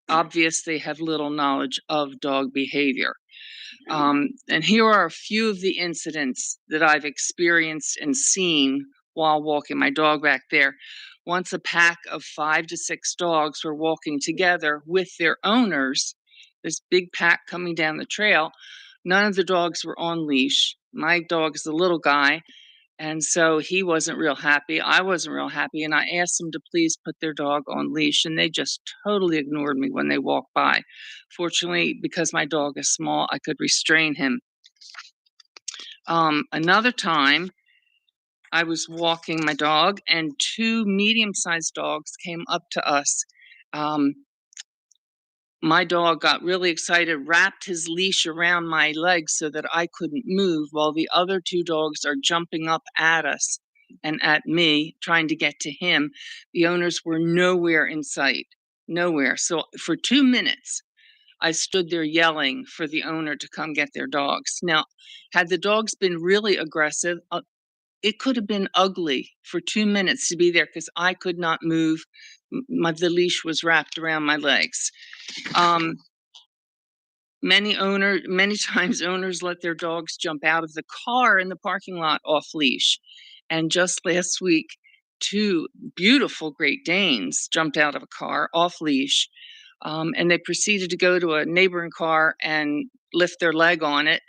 obvious they have little knowledge of dog behavior. And here are a few of the incidents that I've experienced and seen while walking my dog back there. Once a pack of 5 to 6 dogs were walking together with their owners, this big pack coming down the trail. None of the dogs were on leash. My dog's the little guy, and so he wasn't real happy. I wasn't real happy, and I asked them to please put their dog on leash, and they just totally ignored me when they walked by. Fortunately, because my dog is small, I could restrain him. Another time, I was walking my dog, and two medium-sized dogs came up to us. My dog got really excited, wrapped his leash around my legs so that I couldn't move, while the other two dogs are jumping up at us and at me, trying to get to him. The owners were nowhere in sight, nowhere. So for 2 minutes, I stood there yelling for the owner to come get their dogs. Now, had the dogs been really aggressive, it could have been ugly for 2 minutes to be there because I could not move. The leash was wrapped around my legs. Many times owners let their dogs jump out of the car in the parking lot off leash. And just last week, two beautiful Great Danes jumped out of a car off leash. And they proceeded to go to a neighboring car and lift their leg on it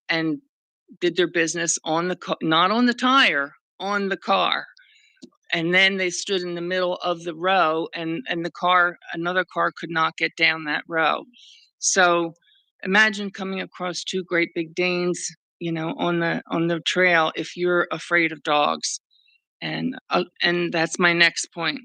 and did their business on the not on the tire, on the car. And then they stood in the middle of the row, and another car could not get down that row. So imagine coming across two great big Danes, on the trail if you're afraid of dogs. And that's my next point.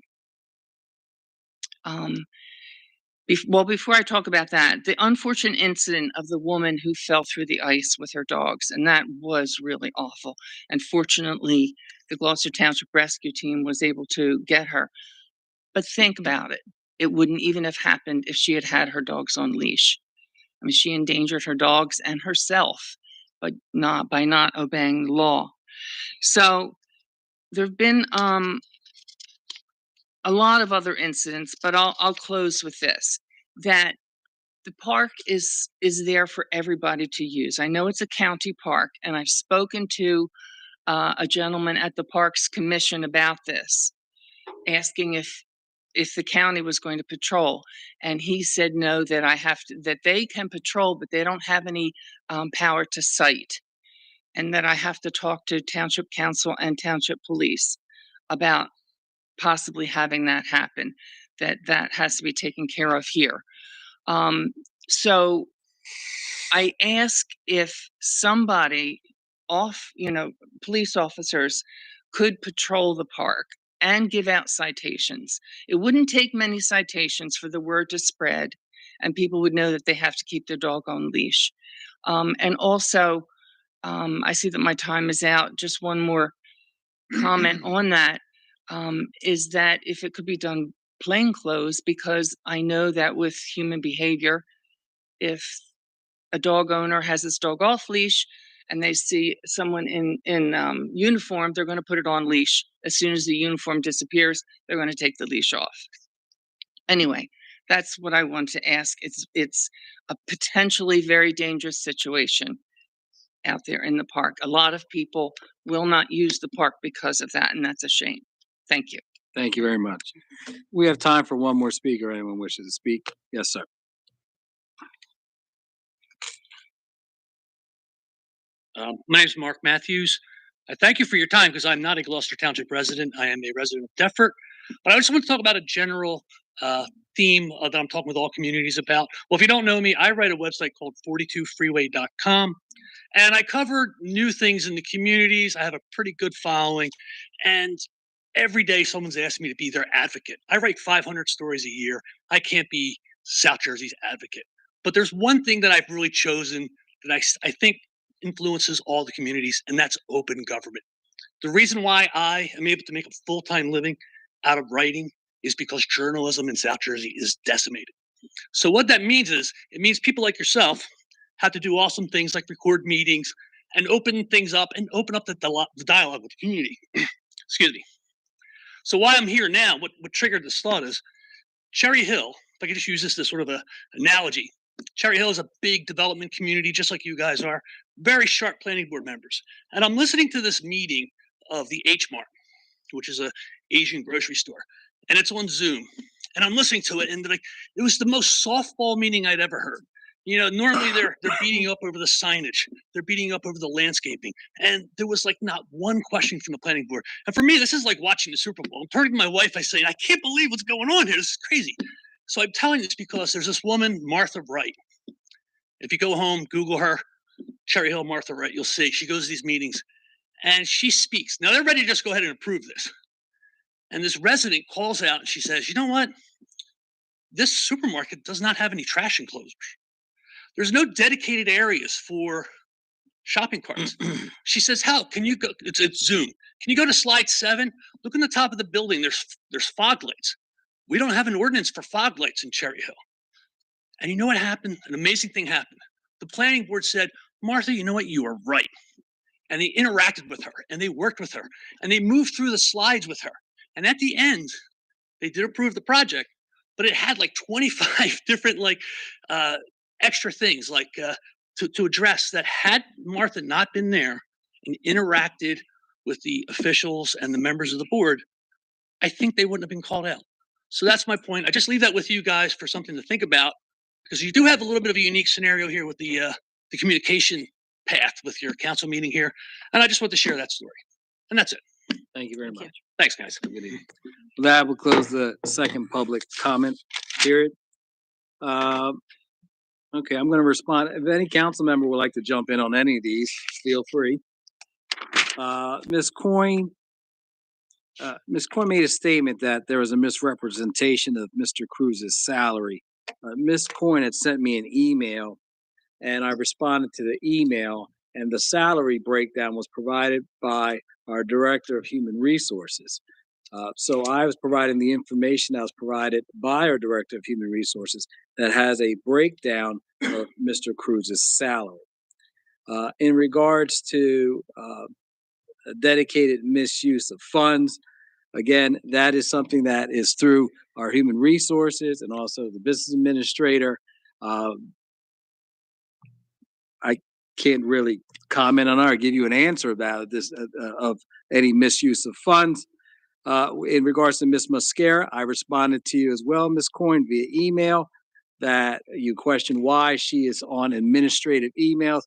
Before I talk about that, the unfortunate incident of the woman who fell through the ice with her dogs, and that was really awful. And fortunately, the Gloucester Township rescue team was able to get her. But think about it. It wouldn't even have happened if she had had her dogs on leash. I mean, she endangered her dogs and herself, but not by not obeying the law. So there have been a lot of other incidents, but I'll close with this, that the park is there for everybody to use. I know it's a county park, and I've spoken to a gentleman at the Parks Commission about this, asking if the county was going to patrol, and he said no, that they can patrol, but they don't have any power to cite, and that I have to talk to Township Council and Township Police about possibly having that happen, that has to be taken care of here. So I ask if somebody police officers could patrol the park and give out citations. It wouldn't take many citations for the word to spread, and people would know that they have to keep their dog on leash. And also, I see that my time is out. Just one more comment on that, is that if it could be done plainclothes, because I know that with human behavior, if a dog owner has his dog off leash and they see someone in uniform, they're going to put it on leash. As soon as the uniform disappears, they're going to take the leash off. Anyway, that's what I want to ask. It's a potentially very dangerous situation out there in the park. A lot of people will not use the park because of that, and that's a shame. Thank you. Thank you very much. We have time for one more speaker. Anyone wishes to speak? Yes, sir. My name is Mark Matthews. I thank you for your time because I'm not a Gloucester Township resident. I am a resident of Deptford. But I just want to talk about a general theme that I'm talking with all communities about. Well, if you don't know me, I write a website called 42freeway.com. And I cover new things in the communities. I have a pretty good following. And every day someone's asking me to be their advocate. I write 500 stories a year. I can't be South Jersey's advocate. But there's one thing that I've really chosen that I think influences all the communities, and that's open government. The reason why I am able to make a full-time living out of writing is because journalism in South Jersey is decimated. So what that means is, it means people like yourself have to do awesome things like record meetings and open things up and open up the dialogue with the community. Excuse me. So why I'm here now, what triggered this thought is Cherry Hill, if I could just use this as sort of an analogy. Cherry Hill is a big development community, just like you guys are, very sharp planning board members. And I'm listening to this meeting of the H Mart, which is a Asian grocery store, and it's on Zoom. And I'm listening to it, and it was the most softball meeting I'd ever heard. Normally they're beating up over the signage, they're beating up over the landscaping, and there was like not one question from the planning board. And for me, this is like watching the Super Bowl. I'm turning to my wife, I say, I can't believe what's going on here. This is crazy. So I'm telling this because there's this woman, Martha Wright. If you go home, Google her, Cherry Hill, Martha Wright, you'll see, she goes to these meetings and she speaks. Now they're ready to just go ahead and approve this. And this resident calls out and she says, you know what? This supermarket does not have any trash enclosures. There's no dedicated areas for shopping carts. She says, how can you go? It's Zoom. Can you go to slide 7? Look on the top of the building. There's fog lights. We don't have an ordinance for fog lights in Cherry Hill. And you know what happened? An amazing thing happened. The planning board said, Martha, you know what? You are right. And they interacted with her and they worked with her and they moved through the slides with her. And at the end, they did approve the project, but it had like 25 different extra things to address that had Martha not been there and interacted with the officials and the members of the board, I think they wouldn't have been called out. So that's my point. I just leave that with you guys for something to think about, because you do have a little bit of a unique scenario here with the communication path with your council meeting here. And I just want to share that story. And that's it. Thank you very much. Thanks, guys. Good evening. With that, we'll close the second public comment period. Okay, I'm going to respond. If any council member would like to jump in on any of these, feel free. Ms. Coyne made a statement that there was a misrepresentation of Mr. Cruz's salary. Ms. Coyne had sent me an email, and I responded to the email, and the salary breakdown was provided by our Director of Human Resources. So I was providing the information that was provided by our Director of Human Resources that has a breakdown of Mr. Cruz's salary. In regards to a dedicated misuse of funds, again, that is something that is through our Human Resources and also the Business Administrator. I can't really comment on or give you an answer about this of any misuse of funds. In regards to Ms. Muscara, I responded to you as well, Ms. Coyne, via email that you questioned why she is on administrative emails.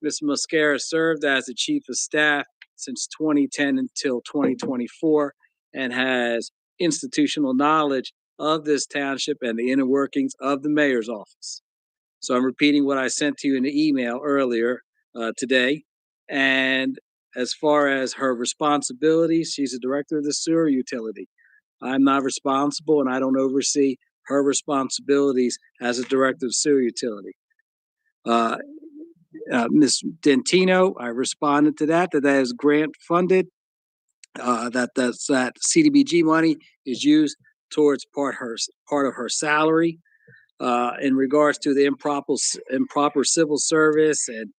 Ms. Muscara served as the Chief of Staff since 2010 until 2024 and has institutional knowledge of this township and the inner workings of the mayor's office. So I'm repeating what I sent to you in the email earlier today. And as far as her responsibilities, she's a director of the sewer utility. I'm not responsible and I don't oversee her responsibilities as a director of sewer utility. Ms. Dentino, I responded to that is grant funded, that CDBG money is used towards part of her salary. In regards to the improper civil service and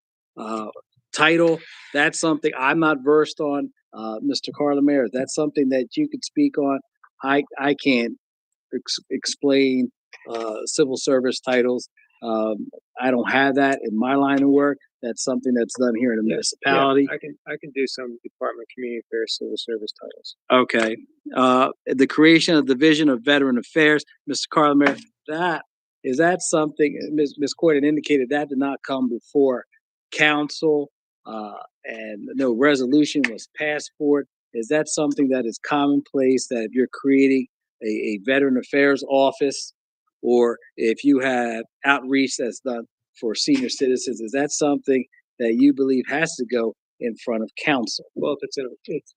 title, that's something I'm not versed on. Mr. Carlemare, that's something that you could speak on. I can't explain civil service titles. I don't have that in my line of work. That's something that's done here in the municipality. I can do some Department of Community Affairs civil service titles. Okay. The creation of Division of Veteran Affairs, Mr. Carlemare, is that something, Ms. Coyne had indicated that did not come before council, and no resolution was passed for it. Is that something that is commonplace, that if you're creating a Veteran Affairs office, or if you have outreach that's done for senior citizens, is that something that you believe has to go in front of council? Well,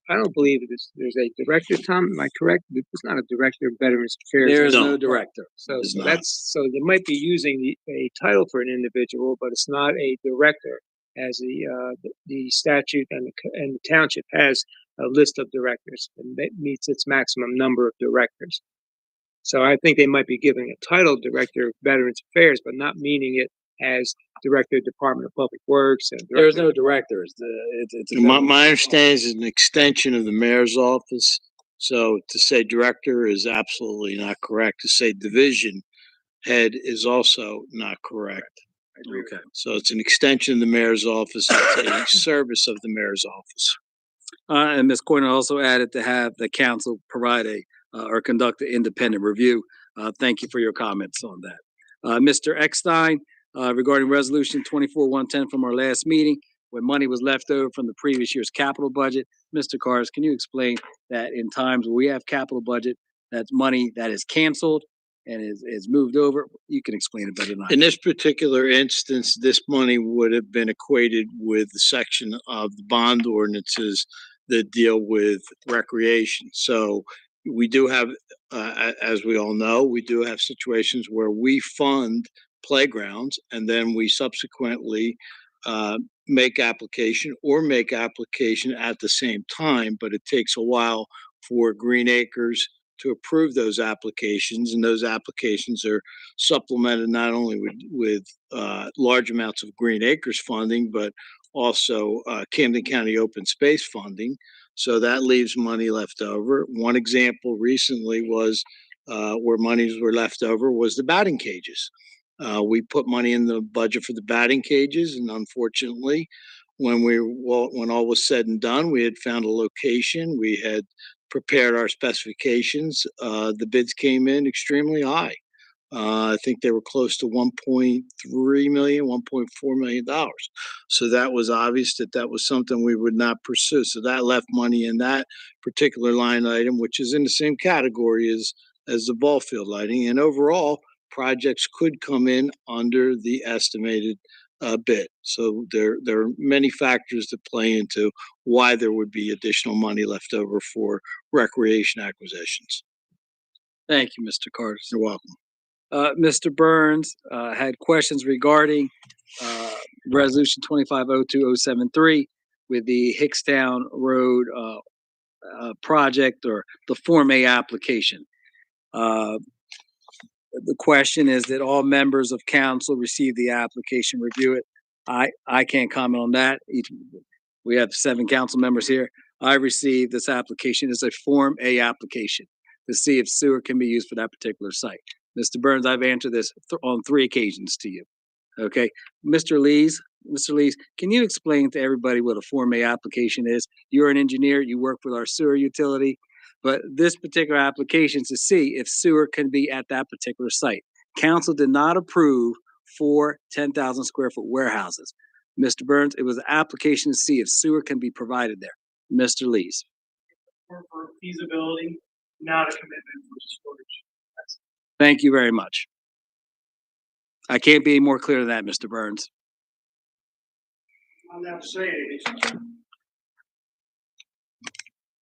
I don't believe there's a director, Tom, am I correct? It's not a director of Veterans Affairs. There is no director. So they might be using a title for an individual, but it's not a director, as the statute and the township has a list of directors and that meets its maximum number of directors. So I think they might be giving a title Director of Veterans Affairs, but not meaning it as Director of Department of Public Works. And There's no directors. My understanding is an extension of the mayor's office. So to say director is absolutely not correct. To say division head is also not correct. Okay. So it's an extension of the mayor's office. It's a service of the mayor's office. And Ms. Coyne also added to have the council provide or conduct an independent review. Thank you for your comments on that. Mr. Eckstein, regarding resolution 24-110 from our last meeting, when money was left over from the previous year's capital budget. Mr. Cars, can you explain that in times where we have capital budget, that's money that is canceled and is moved over. You can explain it better than I In can. this particular instance, this money would have been equated with the section of the bond ordinances that deal with recreation. So we do have, as we all know, we do have situations where we fund playgrounds and then we subsequently make application at the same time, but it takes a while for Green Acres to approve those applications, and those applications are supplemented not only with large amounts of Green Acres funding, but also Camden County open space funding. So that leaves money left over. One example recently was where monies were left over was the batting cages. We put money in the budget for the batting cages, and unfortunately, when all was said and done, we had found a location. We had prepared our specifications. The bids came in extremely high. I think they were close to 1.3 million, $1.4 million. So that was obvious that was something we would not pursue. So that left money in that particular line item, which is in the same category as the ball field lighting. And overall, projects could come in under the estimated bid. So there are many factors that play into why there would be additional money left over for recreation acquisitions. Thank you, Mr. Carter. You're welcome. Mr. Burns had questions regarding Resolution 2502-073 with the Hickstown Road project or the Form A application. The question is that all members of council receive the application, review it. I can't comment on that. We have 7 council members here. I received this application as a Form A application to see if sewer can be used for that particular site. Mr. Burns, I've answered this on 3 occasions to you. Okay, Mr. Lees, can you explain to everybody what a Form A application is? You're an engineer, you work with our sewer utility, but this particular application is to see if sewer can be at that particular site. Council did not approve 4 10,000 square foot warehouses. Mr. Burns, it was an application to see if sewer can be provided there. Mr. Lees. For feasibility, not a commitment for storage. Thank you very much. I can't be more clear than that, Mr. Burns. I'm not saying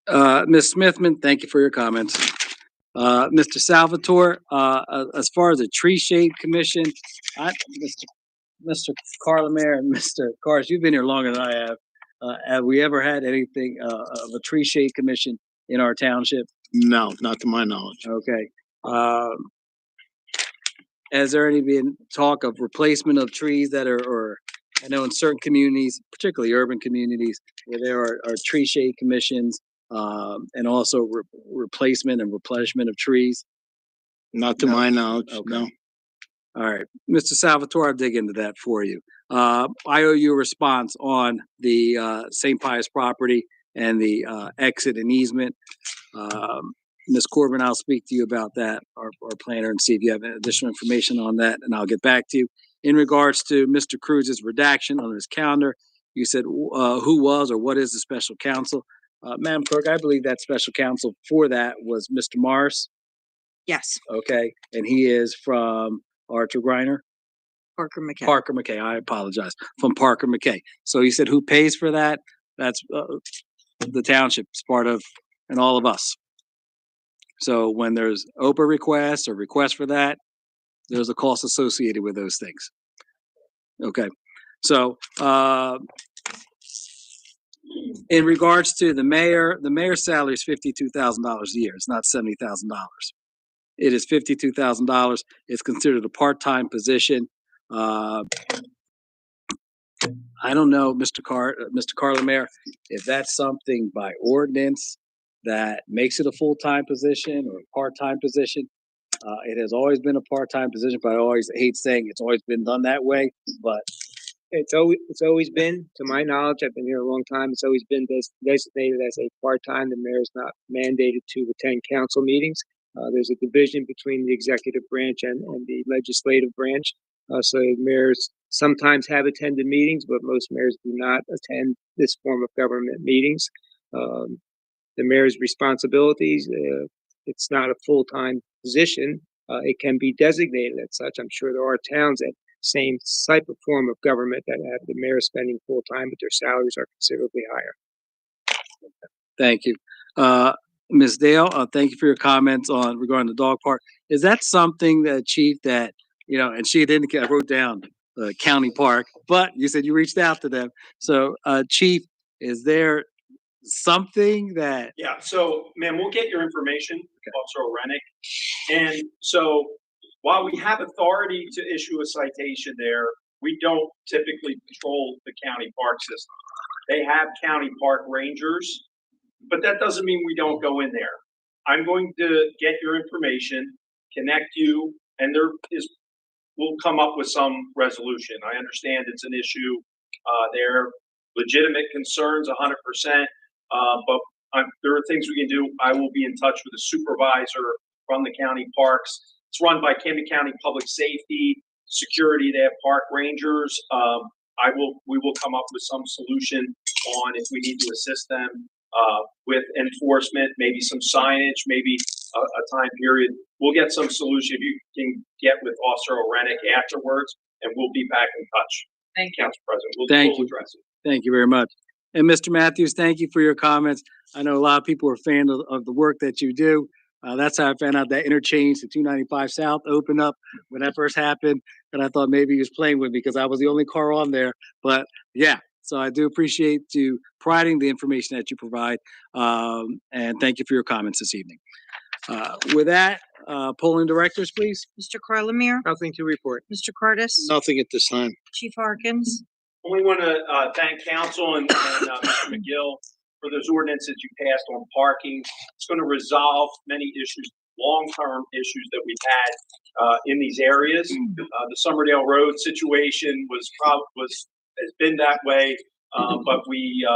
it. Ms. Smithman, thank you for your comments. Mr. Salvatore, as far as the tree shade commission, Mr. Carlemare and Mr. Cars, you've been here longer than I have. Have we ever had anything of a tree shade commission in our township? No, not to my knowledge. Okay. Has there any been talk of replacement of trees that are, or I know in certain communities, particularly urban communities, where there are tree shade commissions, and also replacement and replenishment of trees? Not to my knowledge, no. All right, Mr. Salvatore, I'll dig into that for you. I owe you a response on the St. Pius property and the exit and easement. Ms. Corbin, I'll speak to you about that, our planner, and see if you have additional information on that, and I'll get back to you. In regards to Mr. Cruz's redaction on his calendar, you said who was or what is the special counsel? Madam Clerk, I believe that special counsel for that was Mr. Morris. Yes. Okay, and he is from Archer Griner? Parker McKay. Parker McKay, I apologize, from Parker McKay. So you said who pays for that? That's the township, it's part of, and all of us. So when there's OPA requests or requests for that, there's a cost associated with those things. Okay, so in regards to the mayor's salary is $52,000 a year. It's not $70,000. It is $52,000. It's considered a part-time position. I don't know, Mr. Carlemare, if that's something by ordinance that makes it a full-time position or a part-time position. It has always been a part-time position, but I always hate saying it's always been done that way, but It's always been, to my knowledge, I've been here a long time, it's always been designated as a part-time. The mayor is not mandated to attend council meetings. There's a division between the executive branch and the legislative branch. So mayors sometimes have attended meetings, but most mayors do not attend this form of government meetings. The mayor's responsibilities, it's not a full-time position. it can be designated as such. I'm sure there are towns that same type of form of government that have the mayor spending full time, but their salaries are considerably higher. Thank you. Ms. Dale, thank you for your comments on regarding the dog park. Is that something that Chief that, and she had indicated, I wrote down county park, but you said you reached out to them. So, Chief, is there something that? Yeah, so ma'am, we'll get your information, Officer O'Renick. And so while we have authority to issue a citation there, we don't typically patrol the county park system. They have county park rangers, but that doesn't mean we don't go in there. I'm going to get your information, connect you, and we'll come up with some resolution. I understand it's an issue. They're legitimate concerns, 100%. But there are things we can do. I will be in touch with a supervisor from the county parks. It's run by Camden County Public Safety, Security. They have park rangers. We will come up with some solution on if we need to assist them with enforcement, maybe some signage, maybe a time period. We'll get some solution. If you can get with Officer O'Renick afterwards, and we'll be back in touch. Thank you, Council President. Thank we'll you. address it. Thank you very much. And Mr. Matthews, thank you for your comments. I know a lot of people are fans of the work that you do. That's how I found out that interchange to 295 South opened up when that first happened. And I thought maybe he was playing with me because I was the only car on there. But yeah, so I do appreciate you providing the information that you provide. And thank you for your comments this evening. With that, polling directors, please. Mr. Carlemere, Nothing to report. Mr. Curtis, Nothing at this time. Chief Harkins. Only want to thank council and Mr. McGill for those ordinances you passed on parking. It's going to resolve many issues, long-term issues that we've had in these areas. The Summerdale Road situation has been that way, but we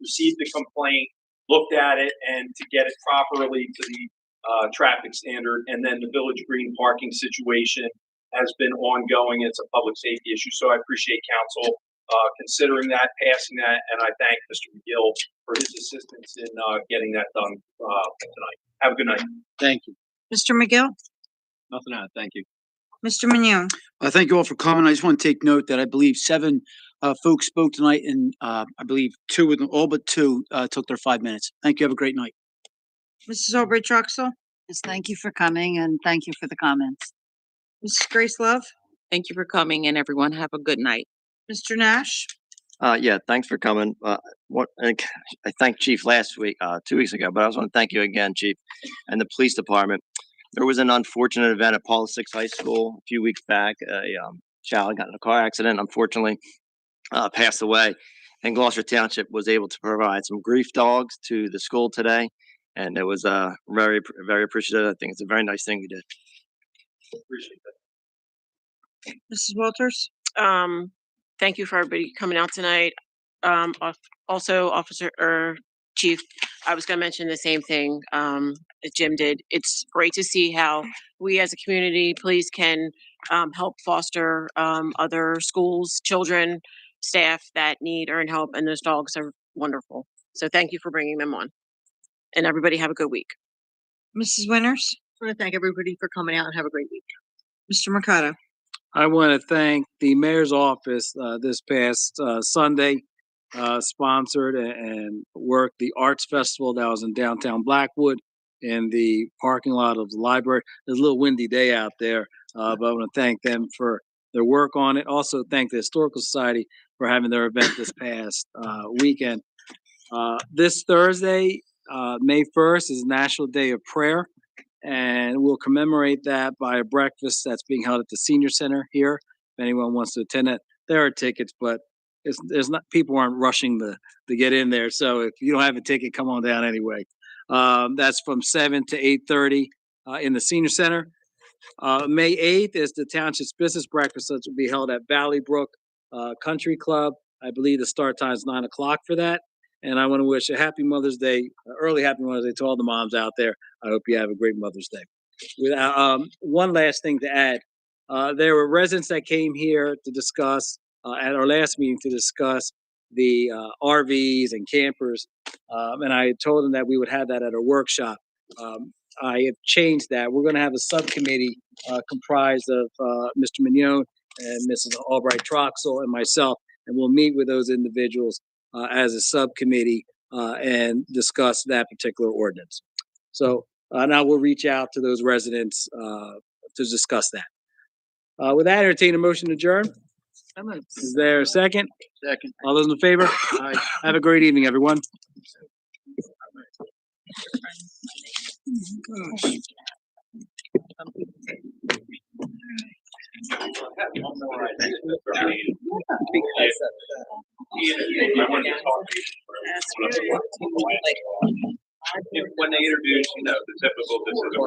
received the complaint, looked at it, and to get it properly to the traffic standard, and then the Village Green parking situation has been ongoing. It's a public safety issue, so I appreciate council considering that, passing that, and I thank Mr. McGill for his assistance in getting that done tonight. Have a good night. Thank you. Mr. McGill, Nothing on it. Thank you. Mr. Manune. Thank you all for coming. I just want to take note that I believe 7 folks spoke tonight, and I believe 2 of them, all but 2, took their 5 minutes. Thank you. Have a great night. Mrs. Aubrey Truxell, Yes, thank you for coming and thank you for the comments. Mrs. Grace Love, Thank you for coming, and everyone have a good night. Mr. Nash, Yeah, thanks for coming. I thanked Chief last week, 2 weeks ago, but I just want to thank you again, Chief, and the police department. There was an unfortunate event at Paula Six High School a few weeks back. A child got in a car accident, unfortunately, passed away. And Gloucester Township was able to provide some grief dogs to the school today, and it was very, very appreciative. I think it's a very nice thing we did. Appreciate that. Mrs. Walters. Thank you for everybody coming out tonight. Also, Officer or Chief, I was going to mention the same thing that Jim did. It's great to see how we as a community, police can help foster other schools, children, staff that need earn help, and those dogs are wonderful. So thank you for bringing them on. And everybody have a good week. Mrs. Winters, I want to thank everybody for coming out and have a great week. Mr. Mercado. I want to thank the mayor's office this past Sunday, sponsored and worked the arts festival that was in downtown Blackwood in the parking lot of the library. It's a little windy day out there, but I want to thank them for their work on it. Also thank the Historical Society for having their event this past weekend. This Thursday, May 1st, is National Day of Prayer. And we'll commemorate that by a breakfast that's being held at the Senior Center here. If anyone wants to attend it, there are tickets, but there's not, people aren't rushing to get in there. So if you don't have a ticket, come on down anyway. That's from 7 to 8:30 in the Senior Center. May 8th is the Township's Business Breakfast, which will be held at Valley Brook Country Club. I believe the start time is 9 o'clock for that. And I want to wish a happy Mother's Day, early happy Mother's Day to all the moms out there. I hope you have a great Mother's Day. One last thing to add. There were residents that came here to discuss, at our last meeting, to discuss the RVs and campers. And I told them that we would have that at a workshop. I have changed that. We're gonna have a subcommittee, comprised of, Mr. Mignon and Mrs. Albright Troxel and myself, and we'll meet with those individuals, as a subcommittee, and discuss that particular ordinance. So, now we'll reach out to those residents, to discuss that. With that, entertain a motion to adjourn. Is there a second? Second. All those in favor? Aye. Have a great evening, everyone. When they introduce, the typical, this is a